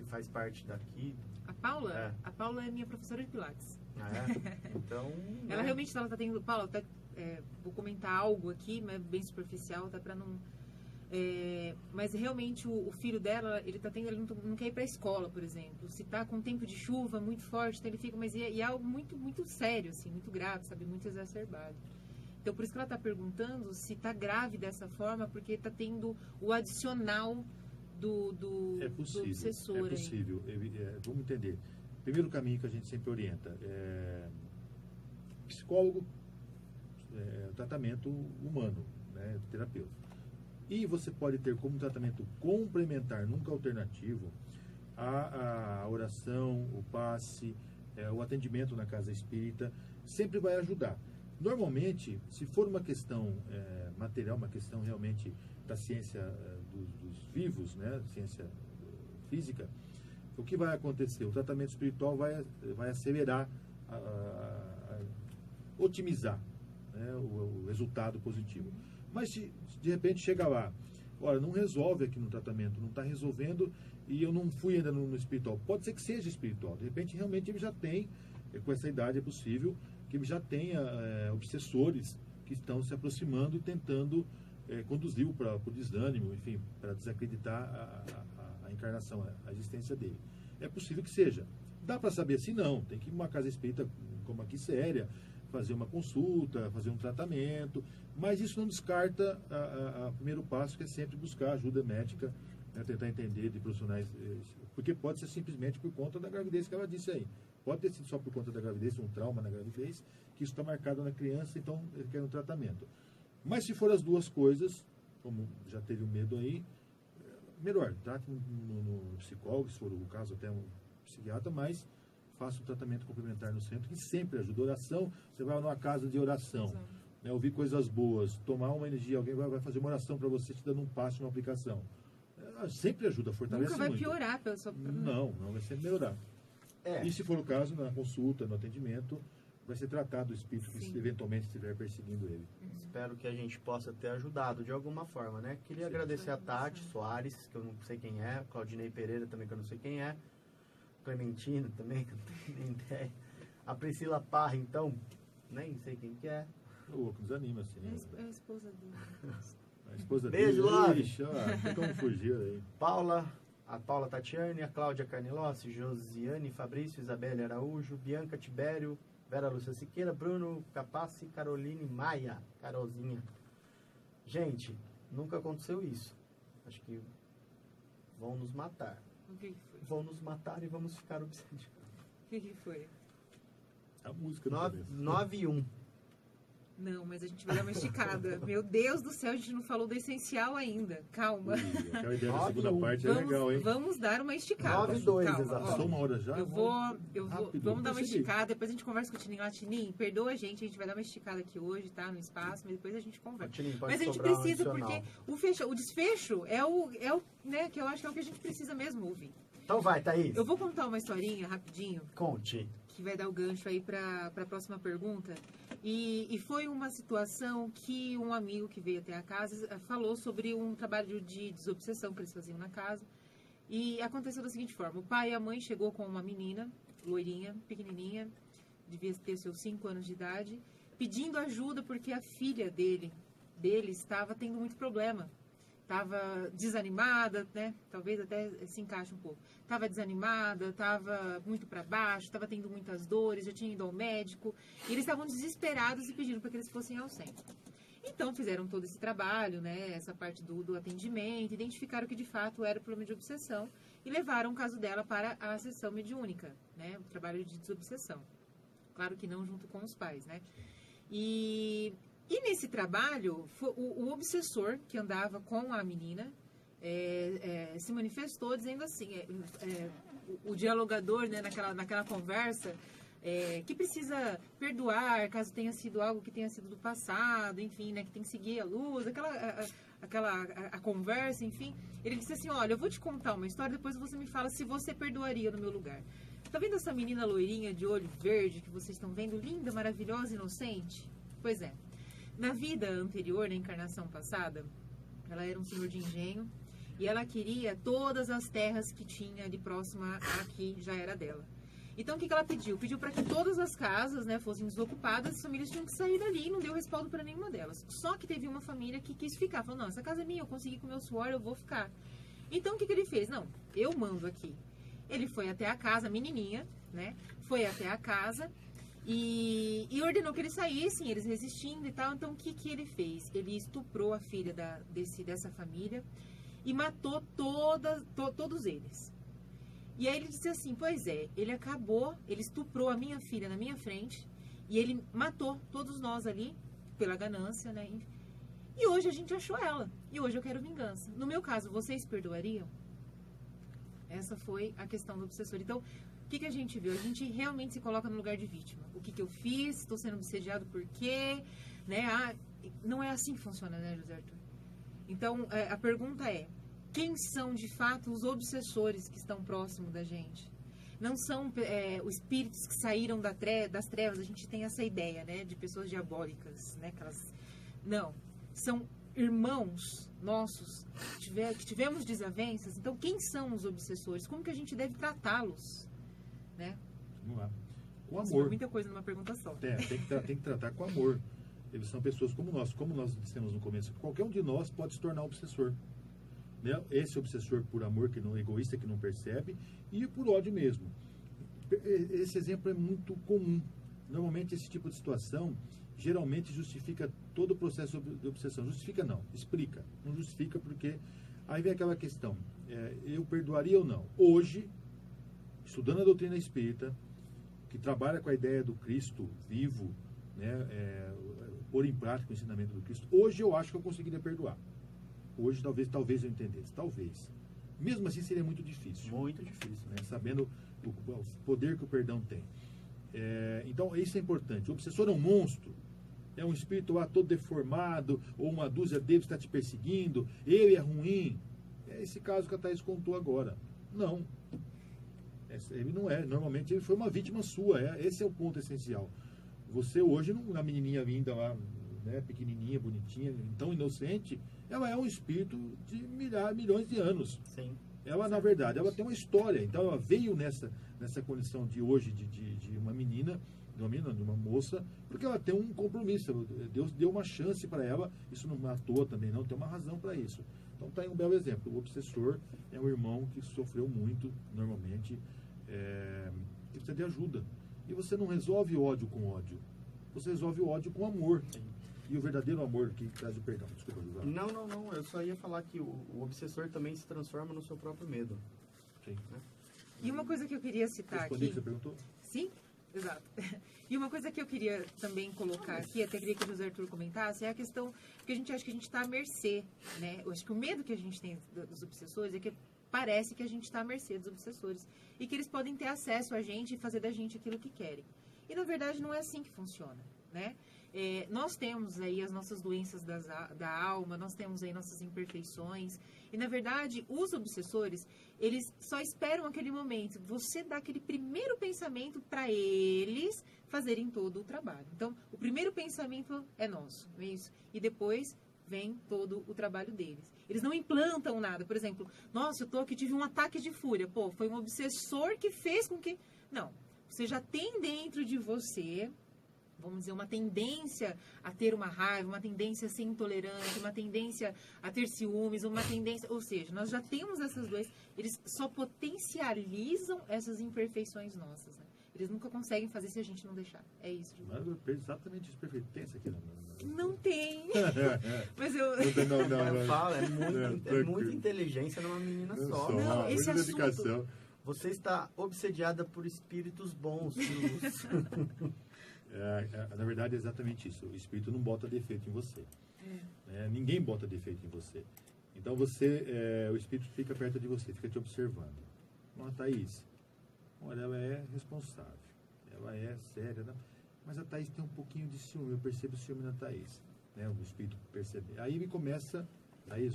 faz parte daqui. A Paula? É. A Paula é minha professora de Pilates. Ah, é? Então... Ela realmente está tendo... Paula, até, vou comentar algo aqui, mas bem superficial, até para não... mas realmente o filho dela, ele não quer ir para a escola, por exemplo. Se tá com tempo de chuva muito forte, então ele fica, mas é algo muito, muito sério, assim, muito grave, sabe, muito exacerbado. Então por isso que ela está perguntando se está grave dessa forma, porque está tendo o adicional do obsessor. É possível. Vamos entender. Primeiro caminho que a gente sempre orienta psicólogo, tratamento humano, né, terapeuta. E você pode ter como tratamento complementar, nunca alternativo, a oração, o passe, o atendimento na casa espírita, sempre vai ajudar. Normalmente, se for uma questão material, uma questão realmente da ciência dos vivos, né, ciência física, o que vai acontecer? O tratamento espiritual vai acelerar, otimizar, né, o resultado positivo. Mas se de repente chega lá Olha, não resolve aqui no tratamento, não está resolvendo e eu não fui ainda no espiritual. Pode ser que seja espiritual. De repente, realmente, ele já tem, com essa idade é possível, que ele já tenha obsessores que estão se aproximando e tentando conduzi-lo para o desânimo, enfim, para desacreditar a encarnação, a existência dele. É possível que seja. Dá para saber se não. Tem que ir numa casa espírita como aqui séria, fazer uma consulta, fazer um tratamento, mas isso não descarta o primeiro passo, que é sempre buscar ajuda médica, né, tentar entender de profissionais, porque pode ser simplesmente por conta da gravidez que ela disse aí. Pode ter sido só por conta da gravidez, um trauma na gravidez, que isso está marcado na criança, então ele quer um tratamento. Mas se for as duas coisas, como já teve o medo aí, melhor, trate no psicólogo, se for o caso até um psiquiatra, mas faça o tratamento complementar no centro, que sempre ajuda. Oração, você vai numa casa de oração, né, ouvir coisas boas, tomar uma energia, alguém vai fazer uma oração para você, te dando um passo, uma aplicação. Sempre ajuda, fortalece muito. Nunca vai piorar pela sua... Não vai sempre melhorar. E se for o caso, na consulta, no atendimento, vai ser tratado o espírito que eventualmente estiver perseguindo ele. Espero que a gente possa ter ajudado de alguma forma, né? Queria agradecer a Tati Soares, que eu não sei quem é, Claudinei Pereira também, que eu não sei quem é, Clementina também, que eu não tenho nem ideia. A Priscila Parra, então, nem sei quem que é. O que desanima, assim. É a esposa dele. A esposa Beijo, dele. Love. Ixi, tem como fugir aí. A Paula Tatiane, a Cláudia Carnilossi, Josiane Fabrício, Isabelle Araújo, Bianca Tibério, Vera Lúcia Siqueira, Bruno Capassi, Caroline Maia, Carolzinha. Gente, nunca aconteceu isso. Acho que vão nos matar. O que foi? Vão nos matar e vamos ficar obsediados. O que foi? A música do 9 e 1. Não, mas a gente vai dar uma esticada. Meu Deus do céu, a gente não falou do essencial ainda. Calma. Aquela ideia da segunda parte é legal, hein? Vamos dar uma esticada. 9 e 2, Calma, exatamente. Passou uma hora já? Eu vou, Rápido, vamos dar uma consegui. esticada, depois a gente conversa com o Tininho lá. Tininho, perdoa a gente vai dar uma esticada aqui hoje, tá? No espaço, mas depois a gente conversa. Tininho, pode Mas a gente sobrar um precisa, adicional. porque o desfecho é o, né, que eu acho que é o que a gente precisa mesmo ouvir. Então vai, Thaís. Eu vou contar uma historinha rapidinho, Conte. que vai dar o gancho aí para a próxima pergunta. E foi uma situação que um amigo que veio até a casa falou sobre um trabalho de desobsessão que eles faziam na casa. E aconteceu da seguinte forma: o pai e a mãe chegou com uma menina, loirinha, pequenininha, devia ter seus 5 anos de idade, pedindo ajuda porque a filha dele estava tendo muito problema. Estava desanimada, né? Talvez até se encaixe um pouco. Estava desanimada, estava muito para baixo, estava tendo muitas dores, já tinha ido ao médico. E eles estavam desesperados e pediram para que eles fossem ao centro. Então fizeram todo esse trabalho, né? Essa parte do atendimento, identificaram que de fato era problema de obsessão e levaram o caso dela para a sessão mediúnica, né? O trabalho de desobsessão. Claro que não junto com os pais, né? E nesse trabalho, o obsessor que andava com a menina se manifestou dizendo assim, o dialogador, né, naquela conversa, que precisa perdoar caso tenha sido algo que tenha sido do passado, enfim, né, que tem que seguir a luz, a conversa, enfim. Ele disse assim, olha, eu vou te contar uma história, depois você me fala se você perdoaria no meu lugar. Tá vendo essa menina loirinha de olho verde que vocês estão vendo? Linda, maravilhosa, inocente? Pois é. Na vida anterior, na encarnação passada, ela era um senhor de engenho e ela queria todas as terras que tinha ali próxima a que já era dela. Então, o que ela pediu? Pediu para que todas as casas, né, fossem desocupadas, as famílias tinham que sair dali e não deu respaldo para nenhuma delas. Só que teve uma família que quis ficar. Falou, não, essa casa é minha, eu consegui com o meu suor, eu vou ficar. Então, o que ele fez? Não, eu mando aqui. Ele foi até a casa, a menininha, né, foi até a casa e ordenou que eles saíssem, eles resistindo e tal. Então, o que ele fez? Ele estuprou a filha dessa família e matou todos eles. E aí ele disse assim, pois é, ele estuprou a minha filha na minha frente e ele matou todos nós ali pela ganância, né? E hoje a gente achou ela. E hoje eu quero vingança. No meu caso, vocês perdoariam? Essa foi a questão do obsessor. Então, o que a gente viu? A gente realmente se coloca no lugar de vítima. O que eu fiz? Estou sendo obsediado por quê? Né? Não é assim que funciona, né, José Arthur? Então, a pergunta é, quem são, de fato, os obsessores que estão próximos da gente? Não são os espíritos que saíram das trevas, a gente tem essa ideia, né, de pessoas diabólicas, né? Não, são irmãos nossos que tivemos desavenças, então quem são os obsessores? Como que a gente deve tratá-los? Né? Vamos lá. Com Nossa, amor. muita coisa numa pergunta só. Tem que tratar com amor. Eles são pessoas como nós. Como nós dissemos no começo, qualquer um de nós pode se tornar obsessor. Né? Esse obsessor por amor, que não é egoísta, que não percebe, e por ódio mesmo. Esse exemplo é muito comum. Normalmente esse tipo de situação geralmente justifica todo o processo de obsessão. Justifica não, explica. Não justifica porque aí vem aquela questão, eu perdoaria ou não? Hoje, estudando a doutrina espírita, que trabalha com a ideia do Cristo vivo, né, pôr em prática o ensinamento do Cristo, hoje eu acho que eu conseguiria perdoar. Hoje talvez eu entendesse, talvez. Mesmo assim seria muito difícil. Muito difícil, né? Sabendo o poder que o perdão tem. Então isso é importante. O obsessor é um monstro, é um espírito lá todo deformado, ou uma dúzia deles está te perseguindo, ele é ruim. É esse caso que a Thaís contou agora. Não. Ele não é. Normalmente ele foi uma vítima sua. Esse é o ponto essencial. Você hoje, uma menininha linda lá, né, pequenininha, bonitinha, tão inocente, ela é um espírito de milhões de anos. Sim. Ela, na verdade, ela tem uma história. Então, ela veio nessa condição de hoje de uma menina, de uma moça, porque ela tem um compromisso. Deus deu uma chance para ela. Isso não é à toa também, não. Tem uma razão para isso. Então, está aí um belo exemplo. O obsessor é um irmão que sofreu muito, normalmente, que precisa de ajuda. E você não resolve ódio com ódio. Você resolve o ódio com amor. Sim. E o verdadeiro amor que traz o perdão. Desculpa, José. Não. Eu só ia falar que o obsessor também se transforma no seu próprio medo. Sim. Né? E uma coisa que eu queria citar Respondi aqui... que você perguntou? Sim, exato. E uma coisa que eu queria também colocar aqui, até queria que o José Arthur comentasse, é a questão que a gente acha que a gente está à mercê, né? Eu acho que o medo que a gente tem dos obsessores é que parece que a gente está à mercê dos obsessores e que eles podem ter acesso a gente e fazer da gente aquilo que querem. E, na verdade, não é assim que funciona, né? Nós temos aí as nossas doenças da alma, nós temos aí nossas imperfeições. E, na verdade, os obsessores, eles só esperam aquele momento. Você dá aquele primeiro pensamento para eles fazerem todo o trabalho. Então, o primeiro pensamento é nosso, não é isso? E depois vem todo o trabalho deles. Eles não implantam nada. Por exemplo, nossa, eu tô aqui, tive um ataque de fúria. Pô, foi um obsessor que fez com que... Não. Você já tem dentro de você, vamos dizer, uma tendência a ter uma raiva, uma tendência a ser intolerante, uma tendência a ter ciúmes, uma tendência... Ou seja, nós já temos essas doenças, eles só potencializam essas imperfeições nossas, né? Eles nunca conseguem fazer se a gente não deixar. É isso. Exatamente isso, perfeito. Tem essa aqui, Não tem. Mas eu... Eu falo, é muita inteligência numa menina só. Não, esse assunto... dedicação. Você está obsediada por espíritos bons. Na verdade, é exatamente isso. O espírito não bota defeito em você. Ninguém bota defeito em você. Então, o espírito fica perto de você, fica te observando. A Thaís, olha, ela é responsável, ela é séria, né? Mas a Thaís tem um pouquinho de ciúme, eu percebo o ciúme na Thaís. Né? O espírito percebe. Aí ele começa, Thaís,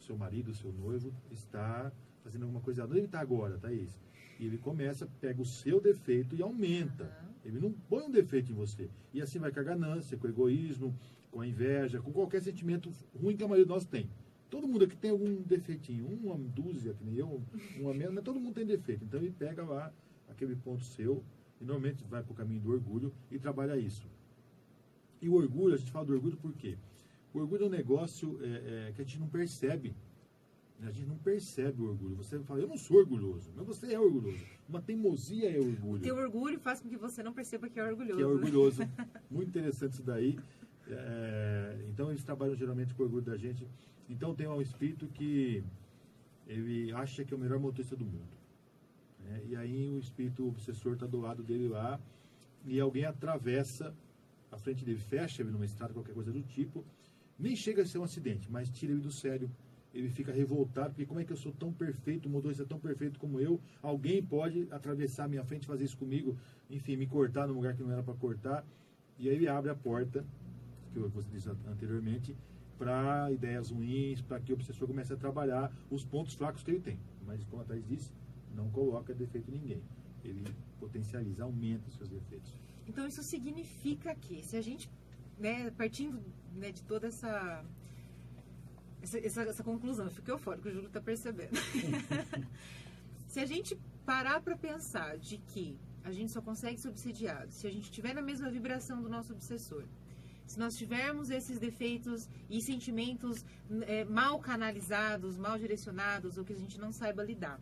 seu marido, seu noivo, está fazendo alguma coisa. Onde ele está agora, Thaís? E ele começa, pega o seu defeito e aumenta. Ele não põe um defeito em você. E assim vai com a ganância, com o egoísmo, com a inveja, com qualquer sentimento ruim que a maioria de nós tem. Todo mundo aqui tem algum defeitinho, uma dúzia, que nem eu, uma menos, mas todo mundo tem defeito. Então ele pega lá aquele ponto seu e normalmente vai para o caminho do orgulho e trabalha isso. E o orgulho, a gente fala do orgulho por quê? O orgulho é um negócio que a gente não percebe. A gente não percebe o orgulho. Você fala, eu não sou orgulhoso, mas você é orgulhoso. Uma teimosia é orgulho. Teu orgulho faz com que você não perceba que é orgulhoso. Que é orgulhoso. Muito interessante isso daí. Então eles trabalham geralmente com o orgulho da gente. Então tem um espírito que ele acha que é o melhor motorista do mundo. E aí o espírito obsessor está do lado dele lá e alguém atravessa a frente dele, fecha ele numa estrada, qualquer coisa do tipo. Nem chega a ser um acidente, mas tira ele do sério. Ele fica revoltado, porque como é que eu sou tão perfeito, o motorista é tão perfeito como eu, alguém pode atravessar a minha frente, fazer isso comigo, enfim, me cortar num lugar que não era para cortar. E aí ele abre a porta, que você disse anteriormente, para ideias ruins, para que o obsessor comece a trabalhar os pontos fracos que ele tem. Mas, como a Thaís disse, não coloca defeito em ninguém. Ele potencializa, aumenta os seus defeitos. Então, isso significa que, se a gente, partindo de toda essa conclusão. Eu fico eufórico, o Júlio está percebendo. Se a gente parar para pensar de que a gente só consegue ser obsediado se a gente estiver na mesma vibração do nosso obsessor, se nós tivermos esses defeitos e sentimentos mal canalizados, mal direcionados, ou que a gente não saiba lidar,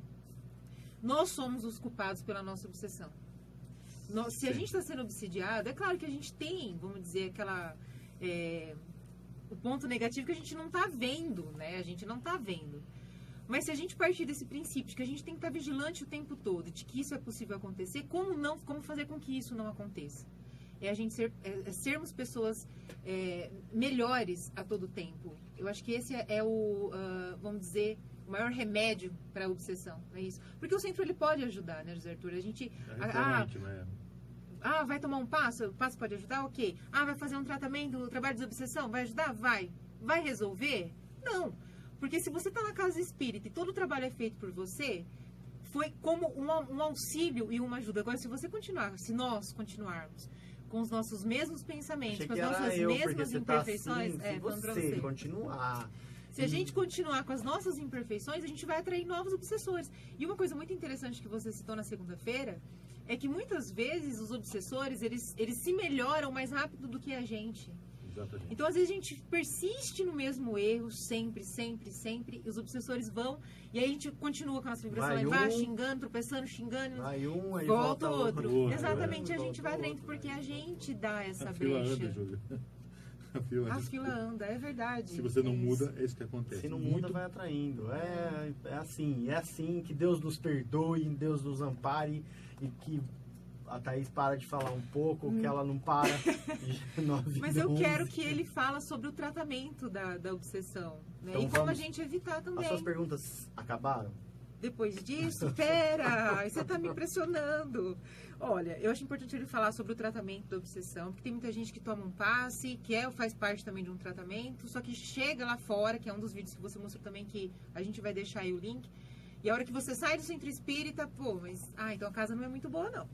nós somos os culpados pela nossa obsessão. Se a gente está sendo obsediado, é claro que a gente tem, vamos dizer, o ponto negativo que a gente não está vendo, né? A gente não está vendo. Mas se a gente partir desse princípio de que a gente tem que estar vigilante o tempo todo, de que isso é possível acontecer, como fazer com que isso não aconteça? É a gente sermos pessoas melhores a todo tempo. Eu acho que esse é vamos dizer, o maior remédio para a obsessão, é isso. Porque o centro ele pode ajudar, né, José Arthur? A gente vai tomar um passo? O passo pode ajudar? Ok. Vai fazer um tratamento, trabalho de desobsessão? Vai ajudar? Vai. Vai resolver? Não. Porque se você está na casa espírita e todo o trabalho é feito por você, foi como um auxílio e uma ajuda. Agora, se nós continuarmos com os nossos mesmos pensamentos, com as nossas mesmas imperfeições, tá assim, se você continuar. Se a gente continuar com as nossas imperfeições, a gente vai atrair novos obsessores. E uma coisa muito interessante que você citou na segunda-feira é que muitas vezes os obsessores, eles se melhoram mais rápido do que a gente. Exatamente. Então, às vezes, a gente persiste no mesmo erro, sempre, e os obsessores vão, e aí a gente continua com a nossa vibração lá embaixo, xingando, tropeçando, xingando. Vai aí volta outro. Boa, exatamente, a gente vai atraindo, porque a gente dá essa brecha. Anda, Júlio. A fila anda, é verdade. Se você não muda, é isso que acontece. Se não muda, vai atraindo. É assim que Deus nos perdoe, Deus nos ampare, e que a Thaís para de falar um pouco, que ela não para. Mas eu quero que ele fala sobre o tratamento da obsessão, né? Então, e como a gente evitar também. As suas perguntas acabaram? Depois disso, pera, você tá me impressionando. Olha, eu acho importante ele falar sobre o tratamento da obsessão, porque tem muita gente que toma um passe, que faz parte também de um tratamento, só que chega lá fora, que é um dos vídeos que você mostrou também, que a gente vai deixar aí o link, e a hora que você sai do centro espírita, então a casa não é muito boa, não.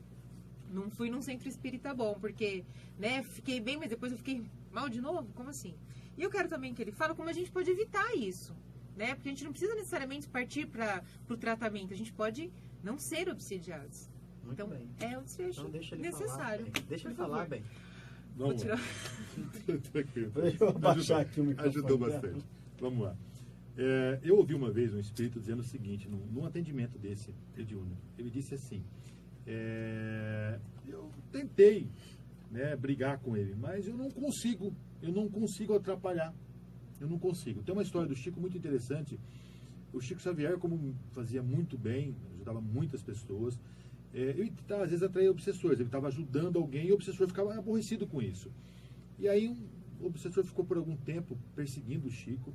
Não fui num centro espírita bom, porque, né, fiquei bem, mas depois eu fiquei mal de novo? Como assim? E eu quero também que ele fale como a gente pode evitar isso, né? Porque a gente não precisa necessariamente partir para o tratamento, a gente pode não ser obsediados. Muito então, bem. É um desfecho necessário. Deixa ele falar bem. Vou tirar. Deixa eu abaixar aqui o microfone. Ajudou bastante. Vamos lá. Eu ouvi uma vez um espírito dizendo o seguinte, num atendimento desse, ele disse assim, eu tentei, né, brigar com ele, mas eu não consigo atrapalhar, eu não consigo. Tem uma história do Chico muito interessante. O Chico Xavier, como fazia muito bem, ajudava muitas pessoas, ele às vezes atraía obsessores, ele estava ajudando alguém e o obsessor ficava aborrecido com isso. E aí o obsessor ficou por algum tempo perseguindo o Chico,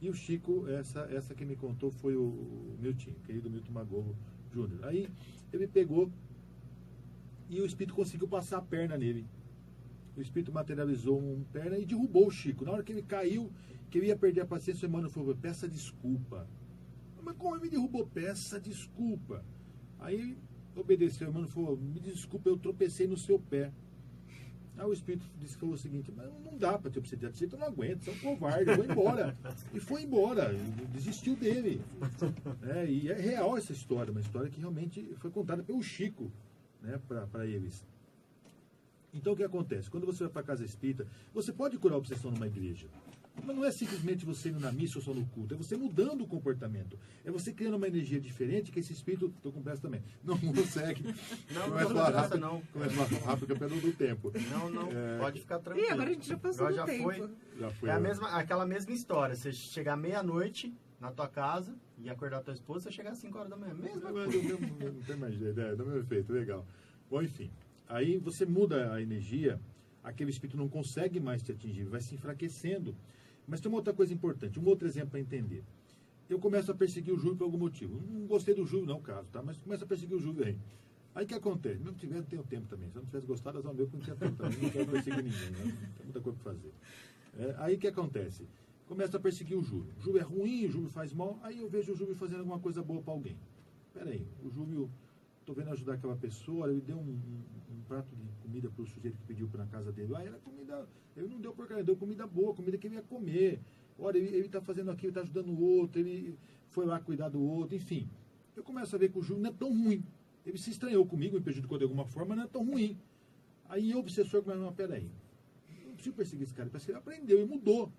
e o Chico, essa que me contou foi o Milton, querido Milton Magogo Júnior. Aí ele pegou e o espírito conseguiu passar a perna nele. O espírito materializou uma perna e derrubou o Chico. Na hora que ele caiu, que ele ia perder a paciência, o Emmanuel falou, peça desculpa. Mas como ele me derrubou? Peça desculpa. Aí obedeceu, o Emmanuel falou, me desculpa, eu tropecei no seu pé. Aí o espírito falou o seguinte, mas não dá para te obsediar desse jeito, eu não aguento, você é um covarde, eu vou embora. E foi embora, desistiu dele. E é real essa história, uma história que realmente foi contada pelo Chico, né, para eles. Então o que acontece? Quando você vai para a casa espírita, você pode curar a obsessão numa igreja. Mas não é simplesmente você indo na missa ou só no culto, é você mudando o comportamento. É você criando uma energia diferente que esse espírito, estou com pressa também, não consegue. Não falar rápido, não. Começa mais rápido que é pelo do tempo. Não, pode ficar tranquilo. E agora a gente já passou do tempo. Já foi. Aquela mesma história, você chegar meia-noite na tua casa e acordar tua esposa, você chegar às 5 horas da manhã. Mesma coisa. Não tem mais jeito, do mesmo efeito, legal. Bom, enfim, aí você muda a energia, aquele espírito não consegue mais te atingir, vai se enfraquecendo. Mas tem uma outra coisa importante, um outro exemplo para entender. Eu começo a perseguir o Júlio por algum motivo. Não gostei do Júlio, não, caso, tá? Mas começo a perseguir o Júlio aí. Aí o que acontece? Mesmo que tivesse, não tenho tempo também. Se eu não tivesse gostado, eu não tinha tempo também. Não quero perseguir ninguém, né? Tem muita coisa para fazer. Aí o que acontece? Começo a perseguir o Júlio. O Júlio é ruim, o Júlio faz mal. Aí eu vejo o Júlio fazendo alguma coisa boa para alguém. Peraí, o Júlio, estou vendo ajudar aquela pessoa, ele deu um prato de comida para o sujeito que pediu para na casa dele. Aí era comida, ele não deu porcaria, deu comida boa, comida que ele ia comer. olha, ele está fazendo aquilo, está ajudando o outro, ele foi lá cuidar do outro, enfim. Eu começo a ver que o Júlio não é tão ruim. Ele se estranhou comigo, me prejudicou de alguma forma, mas não é tão ruim. Aí o obsessor começa, não, peraí, não preciso perseguir esse cara, parece que ele aprendeu e mudou.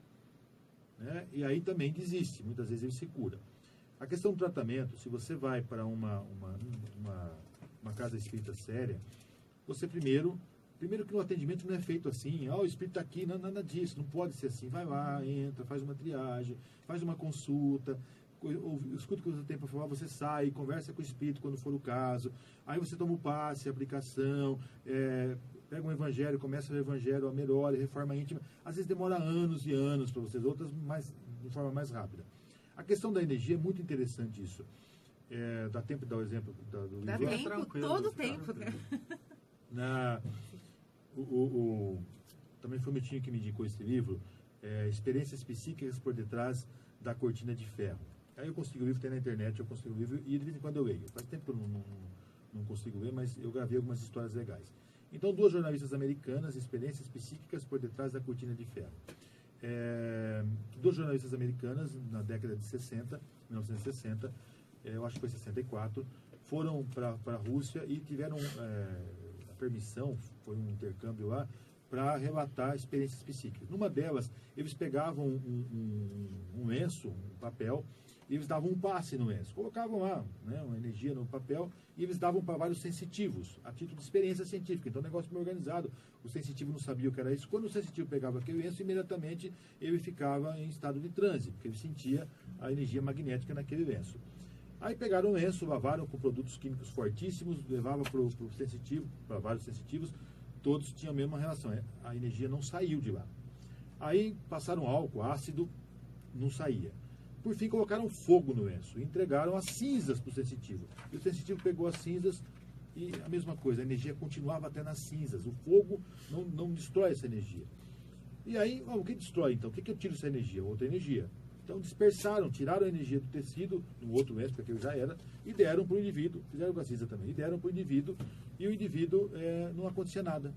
Né? E aí também desiste, muitas vezes ele se cura. A questão do tratamento, se você vai para uma casa espírita séria, você primeiro que no atendimento não é feito assim, o espírito está aqui, não, nada disso, não pode ser assim, vai lá, entra, faz uma triagem, faz uma consulta, escuta o que você tem para falar, você sai, conversa com o espírito quando for o caso, aí você toma o passe, a aplicação, pega um evangelho, começa o evangelho, a melhora, reforma íntima, às vezes demora anos e anos para vocês, outras de forma mais rápida. A questão da energia é muito interessante isso. Dá tempo de dar o exemplo do Dá livro? tempo, todo tempo. Também foi o Mitinho que me indicou esse livro, Experiências Psíquicas por Detrás da Cortina de Ferro. Aí eu consegui o livro, tem na internet, eu consegui o livro e de vez em quando eu leio. Faz tempo que eu não consigo ler, mas eu gravei algumas histórias legais. Então, 2 jornalistas americanas, Experiências Psíquicas por Detrás da Cortina de Ferro. 2 jornalistas americanas, na década de 1960, eu acho que foi 64, foram para a Rússia e tiveram a permissão, foi um intercâmbio lá, para relatar experiências psíquicas. Numa delas, eles pegavam um lenço, um papel, e eles davam um passe no lenço. Colocavam lá, né, uma energia no papel e eles davam para vários sensitivos, a título de experiência científica. Então, o negócio bem organizado. O sensitivo não sabia o que era isso. Quando o sensitivo pegava aquele lenço, imediatamente ele ficava em estado de transe, porque ele sentia a energia magnética naquele lenço. Aí pegaram o lenço, lavaram com produtos químicos fortíssimos, levavam para o sensitivo, para vários sensitivos, todos tinham a mesma relação. A energia não saiu de lá. Aí passaram álcool, ácido, não saía. Por fim, colocaram fogo no lenço e entregaram as cinzas para o sensitivo. E o sensitivo pegou as cinzas e a mesma coisa, a energia continuava até nas cinzas. O fogo não destrói essa energia. E aí, o que destrói então? O que eu tiro essa energia? Outra energia. Então dispersaram, tiraram a energia do tecido, no outro lenço, porque aquele já era, e deram para o indivíduo, fizeram com a cinza também, e deram para o indivíduo, e o indivíduo não acontecia nada.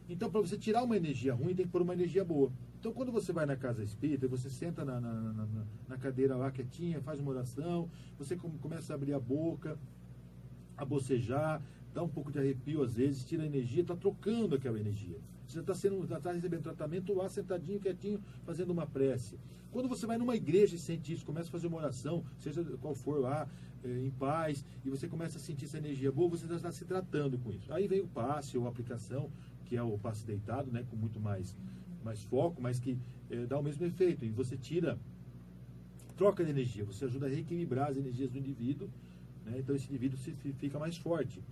Então, para você tirar uma energia ruim, tem que pôr uma energia boa. Então, quando você vai na casa espírita, você senta na cadeira lá quietinha, faz uma oração, você começa a abrir a boca, a bocejar, dá um pouco de arrepio às vezes, tira a energia, está trocando aquela energia. Você já está recebendo tratamento lá, sentadinho, quietinho, fazendo uma prece. Quando você vai numa igreja e sente isso, começa a fazer uma oração, seja qual for lá, em paz, e você começa a sentir essa energia boa, você já está se tratando com isso. Aí vem o passe ou a aplicação, que é o passe deitado, né, com muito mais foco, mas que dá o mesmo efeito. E você troca de energia, você ajuda a reequilibrar as energias do indivíduo, né, então esse indivíduo fica mais forte,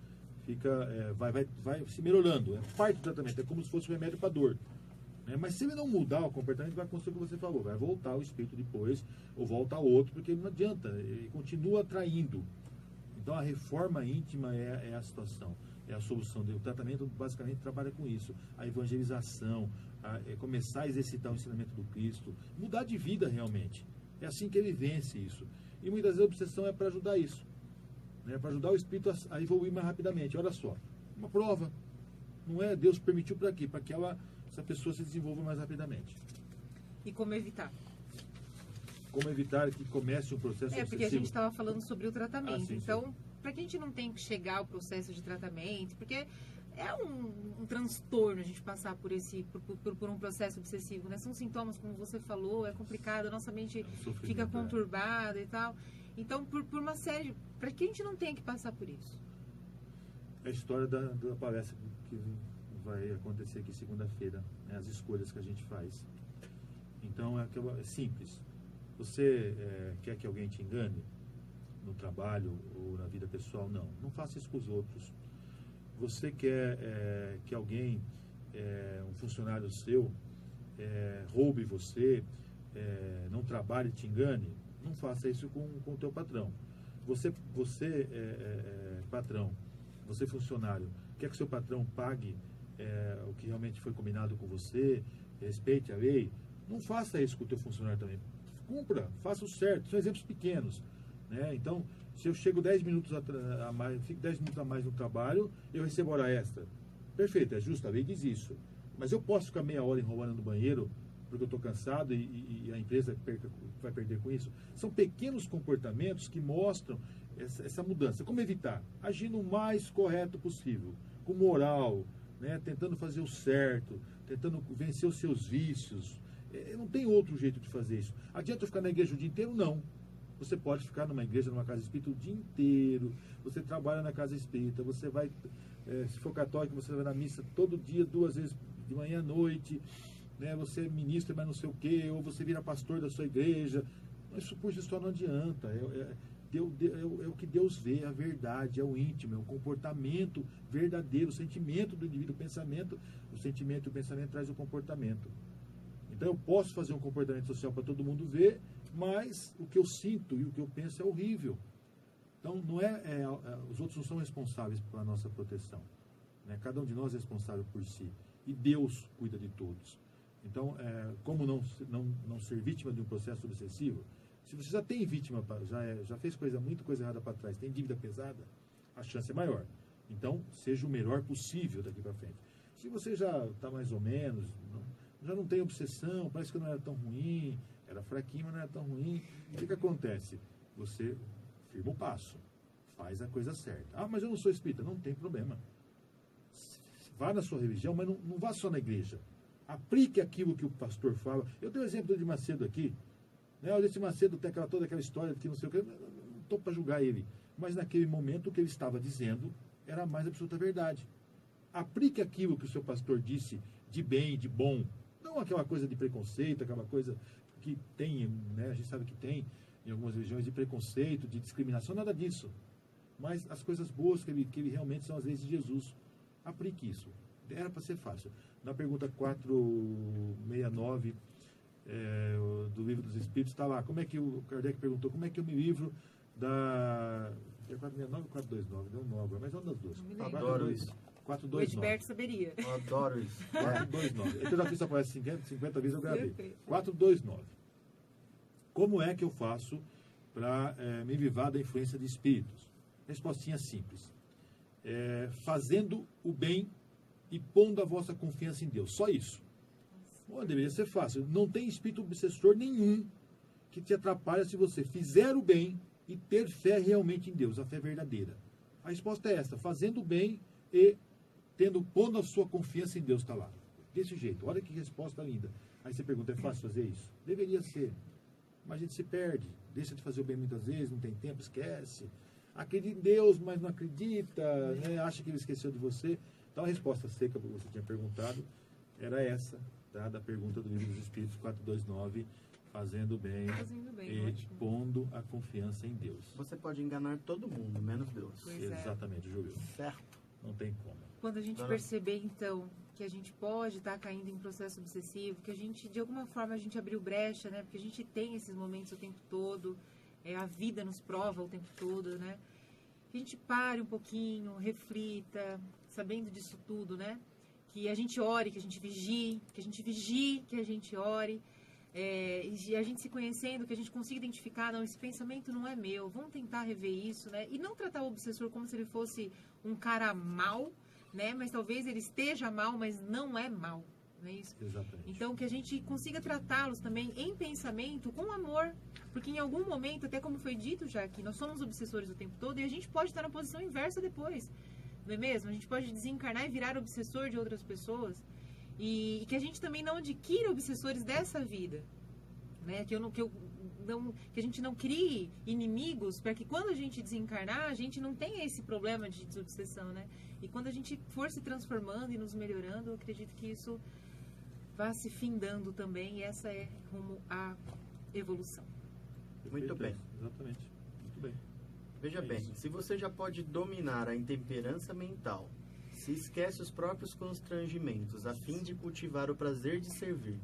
vai se melhorando. É parte do tratamento, é como se fosse um remédio para dor. Mas se ele não mudar o comportamento, vai acontecer o que você falou, vai voltar o espírito depois, ou volta outro, porque não adianta, ele continua atraindo. Então a reforma íntima é a situação, é a solução. O tratamento basicamente trabalha com isso, a evangelização, começar a exercitar o ensinamento do Cristo, mudar de vida realmente. É assim que ele vence isso. E muitas vezes a obsessão é para ajudar isso, né? Para ajudar o espírito a evoluir mais rapidamente. Olha só, uma prova, não é? Deus permitiu para quê? Para que essa pessoa se desenvolva mais rapidamente. E como evitar? Como evitar que comece um processo obsessivo? Porque a gente estava falando sobre o tratamento. Sim, então, para que a gente não tenha que chegar ao processo de tratamento, porque é um transtorno a gente passar por um processo obsessivo, né? São sintomas, como você falou, é complicado, a nossa mente fica conturbada e tal. Então, por uma série... Para que a gente não tenha que passar por isso? É a história da palestra que vai acontecer aqui segunda-feira, né? As escolhas que a gente faz. Então, é simples. Você quer que alguém te engane no trabalho ou na vida pessoal? Não faça isso com os outros. Você quer que alguém, um funcionário seu, roube você, não trabalhe e te engane? Não faça isso com o teu patrão. Você patrão, você funcionário, quer que seu patrão pague o que realmente foi combinado com você, respeite a lei? Não faça isso com o teu funcionário também. Cumpra, faça o certo. São exemplos pequenos, né? Então, se eu chego 10 minutos a mais, fico 10 minutos a mais no trabalho, eu recebo hora extra. Perfeito, é justo, a lei diz isso. Mas eu posso ficar meia hora enrolando no banheiro porque eu estou cansado e a empresa vai perder com isso. São pequenos comportamentos que mostram essa mudança. Como evitar? Agindo o mais correto possível, com moral, né? Tentando fazer o certo, tentando vencer os seus vícios. Não tem outro jeito de fazer isso. Adianta eu ficar na igreja o dia inteiro? Não. Você pode ficar numa igreja, numa casa espírita o dia inteiro. Você trabalha na casa espírita, você vai, se for católico, você vai na missa todo dia, 2 vezes de manhã à noite, né? Você é ministro, mas não sei o quê, ou você vira pastor da sua igreja. Isso por si só não adianta. É o que Deus vê, a verdade, é o íntimo, é o comportamento verdadeiro, o sentimento do indivíduo, o pensamento. O sentimento e o pensamento traz o comportamento. Então eu posso fazer um comportamento social para todo mundo ver, mas o que eu sinto e o que eu penso é horrível. Então não os outros não são responsáveis pela nossa proteção, né? Cada um de nós é responsável por si. E Deus cuida de todos. Então, como não ser vítima de um processo obsessivo? Se você já tem vítima, já fez muita coisa errada para trás, tem dívida pesada, a chance é maior. Então, seja o melhor possível daqui para frente. Se você já está mais ou menos, já não tem obsessão, parece que não era tão ruim, era fraquinho, mas não era tão ruim, o que acontece? Você firma o passo, faz a coisa certa. Ah, mas eu não sou espírita. Não tem problema. Vá na sua religião, mas não vá só na igreja. Aplique aquilo que o pastor fala. Eu dei o exemplo do Edir Macedo aqui. Né? O Edir Macedo tem toda aquela história de que não sei o que. Não estou para julgar ele. Mas naquele momento o que ele estava dizendo era a mais absoluta verdade. Aplique aquilo que o seu pastor disse de bem, de bom. Não aquela coisa de preconceito, aquela coisa que tem, né? A gente sabe que tem em algumas religiões de preconceito, de discriminação, nada disso. Mas as coisas boas que ele realmente são as leis de Jesus. Aplique isso. Era para ser fácil. Na pergunta 469 do Livro dos Espíritos, está lá. Como é que o Kardec perguntou, como é que eu me livro da... É 469 ou 429? Deu um nó agora, mas é uma das duas. Adoro isso. 429. O Edberto saberia. Eu adoro isso. 429. Eu já fiz essa palestra 50 vezes, eu gravei. 429. Como é que eu faço para me livrar da influência de espíritos? Respostinha simples. Fazendo o bem e pondo a vossa confiança em Deus. Só isso. Bom, deveria ser fácil. Não tem espírito obsessor nenhum que te atrapalhe se você fizer o bem e ter fé realmente em Deus, a fé verdadeira. A resposta é essa, fazendo o bem e pondo a sua confiança em Deus, está lá. Desse jeito. Olha que resposta linda. Aí você pergunta, é fácil fazer isso? Deveria ser. Mas a gente se perde. Deixa de fazer o bem muitas vezes, não tem tempo, esquece. Acredita em Deus, mas não acredita, né? Acha que ele esqueceu de você. Então a resposta seca que você tinha perguntado era essa, tá? Da pergunta do Livro dos Espíritos 429, fazendo bem e ótimo. Pondo a confiança em Deus. Você pode enganar todo mundo, menos Deus. Exatamente, Júlio. Certo. Não tem como. Quando a gente perceber, então, que a gente pode estar caindo em processo obsessivo, que a gente, de alguma forma, a gente abriu brecha, né? Porque a gente tem esses momentos o tempo todo, a vida nos prova o tempo todo, né? Que a gente pare um pouquinho, reflita, sabendo disso tudo, né? Que a gente ore, que a gente vigie, que a gente ore, e a gente se conhecendo, que a gente consiga identificar, não, esse pensamento não é meu, vamos tentar rever isso, né? E não tratar o obsessor como se ele fosse um cara mau, né? Mas talvez ele esteja mal, mas não é mal, não é isso? Exatamente. Então, que a gente consiga tratá-los também em pensamento com amor, porque em algum momento, até como foi dito já aqui, nós somos obsessores o tempo todo e a gente pode estar na posição inversa depois, não é mesmo? A gente pode desencarnar e virar obsessor de outras pessoas e que a gente também não adquira obsessores dessa vida, né? Que a gente não crie inimigos para que quando a gente desencarnar, a gente não tenha esse problema de desobsessão, né? E quando a gente for se transformando e nos melhorando, eu acredito que isso vá se findando também, e essa é rumo à evolução. Muito bem. Exatamente. Muito bem. Veja bem, se você já pode dominar a intemperança mental, se esquece os próprios constrangimentos a fim de cultivar o prazer de servir,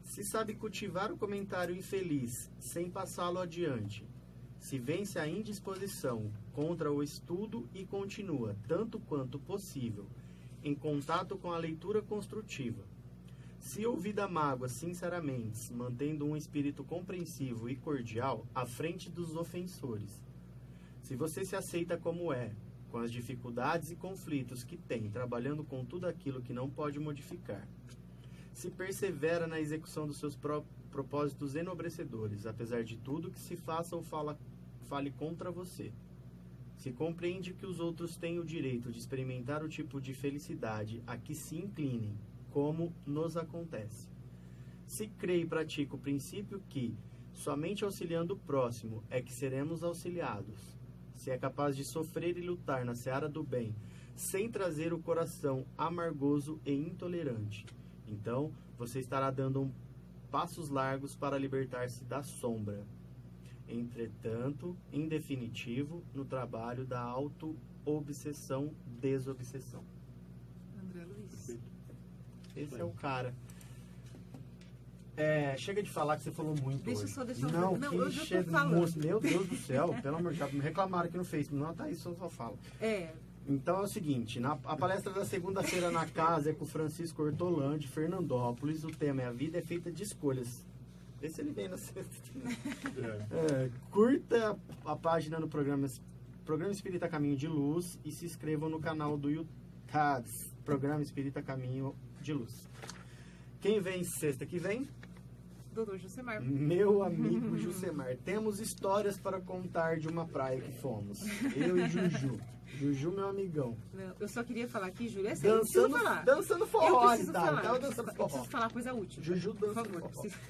se sabe cultivar o comentário infeliz sem passá-lo adiante, se vence a indisposição contra o estudo e continua, tanto quanto possível, em contato com a leitura construtiva, se ouvida a mágoa sinceramente, mantendo um espírito compreensivo e cordial à frente dos ofensores, se você se aceita como é, com as dificuldades e conflitos que tem, trabalhando com tudo aquilo que não pode modificar, Se persevera na execução dos seus propósitos enobrecedores, apesar de tudo que se faça ou fale contra você. Se compreende que os outros têm o direito de experimentar o tipo de felicidade a que se inclinem, como nos acontece. Se crê e pratica o princípio que, somente auxiliando o próximo, é que seremos auxiliados. Se é capaz de sofrer e lutar na seara do bem, sem trazer o coração amargoso e intolerante, então você estará dando passos largos para libertar-se da sombra. Entretanto, em definitivo, no trabalho da auto-obsessão-desobsessão. André Luiz. Esse é o cara. Chega de falar que você falou muito Deixa hoje. eu só deixar Não, eu já tô falando. Meu Deus do céu, pelo amor de Deus, me reclamaram aqui no Facebook. Não, tá isso, eu só falo. Então é o seguinte, a palestra da segunda-feira na casa é com o Francisco Hortolã, de Fernandópolis. O tema é: a vida é feita de escolhas. Vê se ele vem na sexta. Curta a página no Programa Espírita Caminho de Luz e se inscrevam no canal do YouTube, Programa Espírita Caminho de Luz. Quem vem sexta que vem? Doutor Jusemar. Meu amigo Jusemar. Temos histórias para contar de uma praia que fomos. Eu e Juju. Juju, meu amigão. Não, eu só queria falar aqui, Júlia, é sério, dançando forró. Eu preciso falar. Tava dançando forró. Eu preciso falar coisa útil. Juju dançando por favor. forró.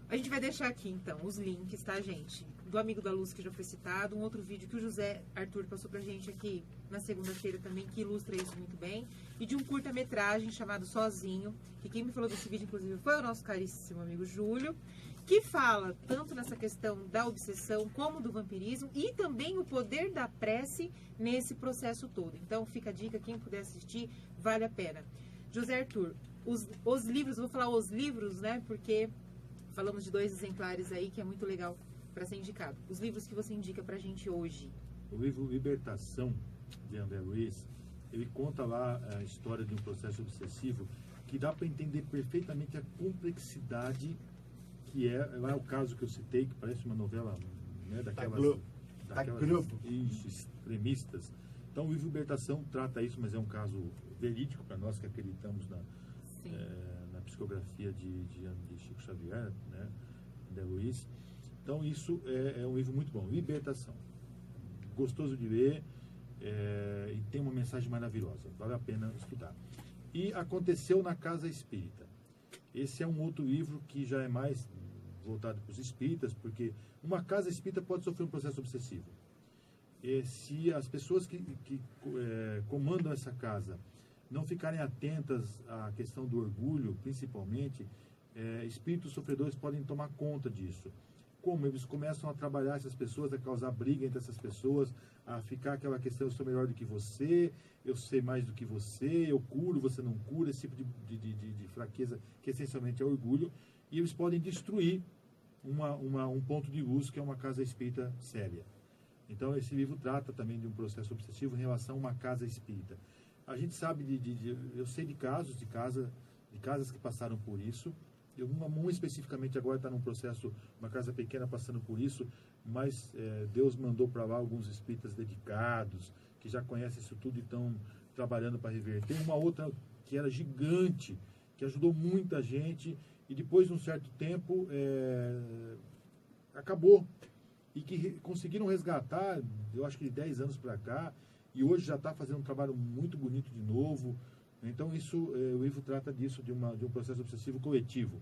A gente vai deixar aqui, então, os links, tá, gente? Do Amigo da Luz, que já foi citado. Um outro vídeo que o José Arthur passou pra gente aqui na segunda-feira também, que ilustra isso muito bem. E de um curta-metragem chamado Sozinho, que quem me falou desse vídeo, inclusive, foi o nosso caríssimo amigo Júlio, que fala tanto nessa questão da obsessão como do vampirismo e também o poder da prece nesse processo todo. Então, fica a dica, quem puder assistir, vale a pena. José Arthur, os livros, vou falar os livros, né, porque falamos de 2 exemplares aí, que é muito legal para ser indicado. Os livros que você indica pra gente hoje. O livro Libertação, de André Luiz, ele conta lá a história de um processo obsessivo que dá para entender perfeitamente a complexidade que lá é o caso que eu citei, que parece uma novela, né, daquelas extremistas. Então, o livro Libertação trata isso, mas é um caso verídico para nós que acreditamos na psicografia de Chico Xavier, né, André Luiz. Então, isso é um livro muito bom. Libertação. Gostoso de ler e tem uma mensagem maravilhosa. Vale a pena estudar. E Aconteceu na Casa Espírita. Esse é um outro livro que já é mais voltado para os espíritas, porque uma casa espírita pode sofrer um processo obsessivo. E se as pessoas que comandam essa casa não ficarem atentas à questão do orgulho, principalmente, espíritos sofredores podem tomar conta disso. Como eles começam a trabalhar essas pessoas, a causar briga entre essas pessoas, a ficar aquela questão: eu sou melhor do que você, eu sei mais do que você, eu curo, você não cura, esse tipo de fraqueza que essencialmente é orgulho, e eles podem destruir um ponto de luz que é uma casa espírita séria. Então, esse livro trata também de um processo obsessivo em relação a uma casa espírita. A gente sabe eu sei de casos, de casas que passaram por isso. Uma especificamente agora está num processo, uma casa pequena passando por isso, mas Deus mandou para lá alguns espíritas dedicados, que já conhecem isso tudo e estão trabalhando para reverter. Uma outra que era gigante, que ajudou muita gente, e depois de um certo tempo acabou. E que conseguiram resgatar, eu acho que de 10 anos para cá, e hoje já está fazendo um trabalho muito bonito de novo. Então, o livro trata disso, de um processo obsessivo coletivo.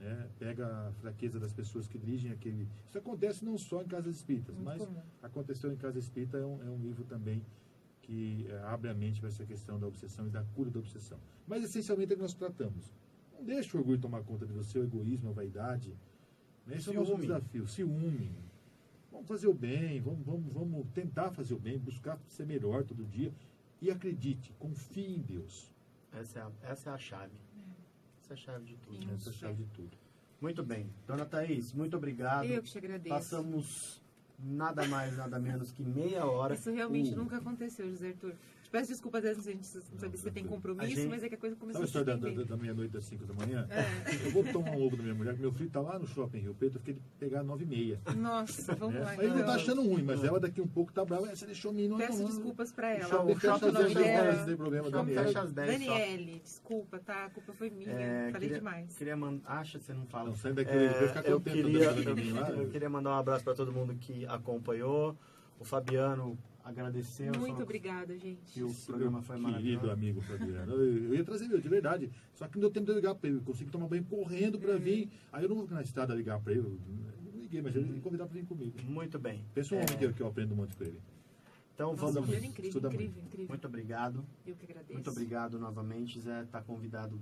Né? Pega a fraqueza das pessoas que dirigem aquele... Isso acontece não só em casas espíritas, muito mas comum. Aconteceu em Casa Espírita, é um livro também que abre a mente para essa questão da obsessão e da cura da obsessão. Mas, essencialmente, é que nós tratamos. Não deixe o orgulho tomar conta de você, o egoísmo, a vaidade. Né? Esse é o nosso desafio. Ciúme. Vamos fazer o bem, vamos tentar fazer o bem, buscar ser melhor todo dia. E acredite, confie em Deus. Essa é a chave. Essa é a chave de tudo. Essa é a chave de tudo. Muito bem. Dona Thaís, muito obrigado. Eu que te agradeço. Passamos nada mais, nada menos que meia hora. Isso realmente nunca aconteceu, José Arthur. Te peço desculpa, às vezes a gente não sabe se você tem compromisso, mas é que a coisa começou Sabe a a se história entender. da meia-noite às 5 da manhã? Eu vou tomar um ovo da minha mulher, que meu filho tá lá no shopping Rio Preto, eu fiquei de pegar 9h30. Nossa, vamos lá. Mas ele não então. tá achando ruim, mas ela daqui um pouco tá brava. Você deixou o menino Peço tomando. desculpas pra ela. shopping O shopping fecha nome às 10, dela. Não tem problema, Shopping Daniela. fecha às 10 só. Daniele, desculpa, tá? A culpa foi minha. Falei demais. Queria acha que você não fala. Não, saindo daqui, ele vai ficar eu contente queria, também, do menino lá. eu queria mandar um abraço para todo mundo que acompanhou. O Fabiano agradeceu. Muito falou obrigada, gente. que o programa foi Querido maravilhoso. amigo Fabiano. Eu ia trazer meu, de verdade. Só que não deu tempo de eu ligar pra ele. Eu consegui tomar banho correndo pra vir. Aí eu não vou ficar na estrada ligar pra ele. Eu não liguei, mas ele me convidar pra vir comigo. Muito bem. Pensa um homem que eu aprendo um monte com ele. Então Nossa, vamos. Fabiano, incrível, Estuda muito. incrível, incrível. Muito obrigado. Eu que agradeço. Muito obrigado novamente. Zé está convidado.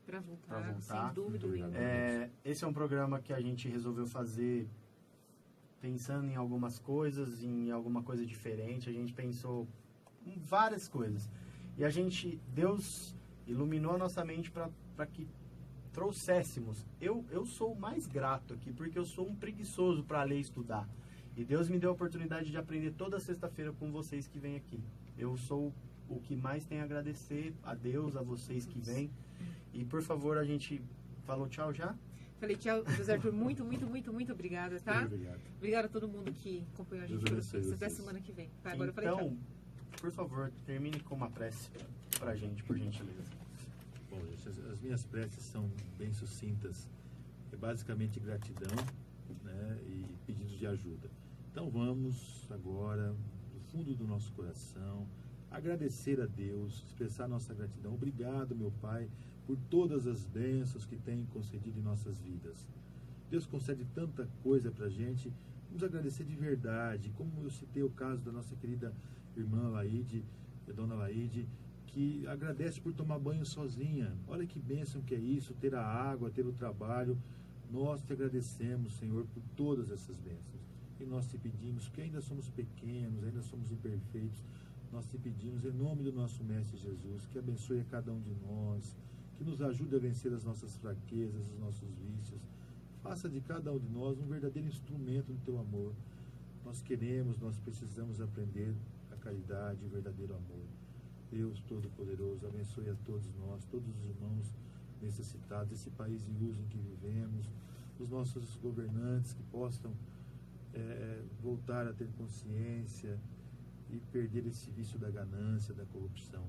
Pra voltar, Pra voltar. sem dúvida Muito obrigado. nenhuma. Esse é um programa que a gente resolveu fazer pensando em algumas coisas, em alguma coisa diferente. A gente pensou em várias coisas. E Deus iluminou a nossa mente para que trouxéssemos. Eu sou o mais grato aqui, porque eu sou um preguiçoso para ler e estudar. E Deus me deu a oportunidade de aprender toda sexta-feira com vocês que vêm aqui. Eu sou o que mais tenho a agradecer a Deus, a vocês que vêm. E por favor, a gente falou tchau já? Falei tchau, José Arthur, muito, muito, muito, muito obrigada, tá? Muito obrigado. Obrigada a todo mundo que acompanhou a gente Deus pelo abençoe Face. Até vocês. semana que vem. Tá, agora eu falei tchau. Então, por favor, termine com uma prece pra gente, por gentileza. Bom, gente, as minhas preces são bem sucintas. É basicamente gratidão, né, e pedidos de ajuda. Então vamos agora, do fundo do nosso coração, agradecer a Deus, expressar nossa gratidão. Obrigado, meu Pai, por todas as bênçãos que tem concedido em nossas vidas. Deus concede tanta coisa pra gente. Vamos agradecer de verdade, como eu citei o caso da nossa querida irmã Laide, a dona Laide, que agradece por tomar banho sozinha. Olha que bênção que é isso, ter a água, ter o trabalho. Nós te agradecemos, Senhor, por todas essas bênçãos. E nós te pedimos, que ainda somos pequenos, ainda somos imperfeitos, nós te pedimos, em nome do nosso Mestre Jesus, que abençoe a cada um de nós, que nos ajude a vencer as nossas fraquezas, os nossos vícios. Faça de cada um de nós um verdadeiro instrumento do teu amor. Nós queremos, nós precisamos aprender a caridade, o verdadeiro amor. Deus Todo-Poderoso, abençoe a todos nós, todos os irmãos necessitados, esse país iluso em que vivemos, os nossos governantes que possam voltar a ter consciência e perder esse vício da ganância, da corrupção.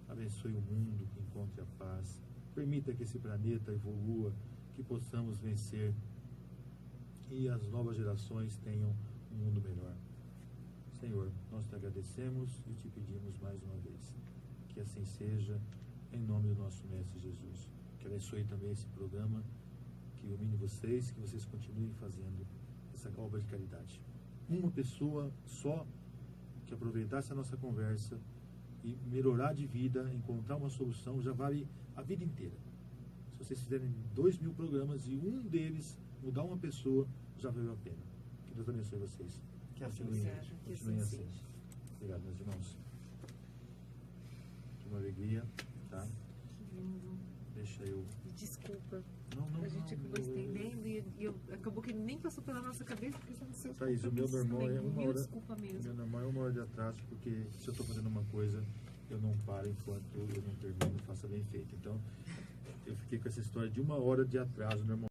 Abençoe o mundo, que encontre a paz. Permita que esse planeta evolua, que possamos vencer e as novas gerações tenham um mundo melhor. Senhor, nós te agradecemos e te pedimos mais uma vez que assim seja, em nome do nosso Mestre Jesus. Que abençoe também esse programa, que ilumine vocês, que vocês continuem fazendo essa obra de caridade. Uma pessoa só que aproveitasse a nossa conversa e melhorar de vida, encontrar uma solução, já vale a vida inteira. Se vocês fizerem 2.000 programas e um deles mudar uma pessoa, já valeu a pena. Que Deus abençoe vocês. Que assim Continuem, seja, que continuem assim assim. seja. Obrigado, meus irmãos. Uma alegria, tá? Que lindo. Deixa eu... Desculpa. Não, A gente acabou eu- estendendo e acabou que nem passou pela nossa cabeça porque são seus Thaís, o meu normal é uma Mil hora. desculpa O meu mesmo. normal é 1 hora de atraso, porque se eu estou fazendo uma coisa, eu não paro enquanto eu não termino, faça bem feito. Então, eu fiquei com essa história de 1 hora de atraso normal.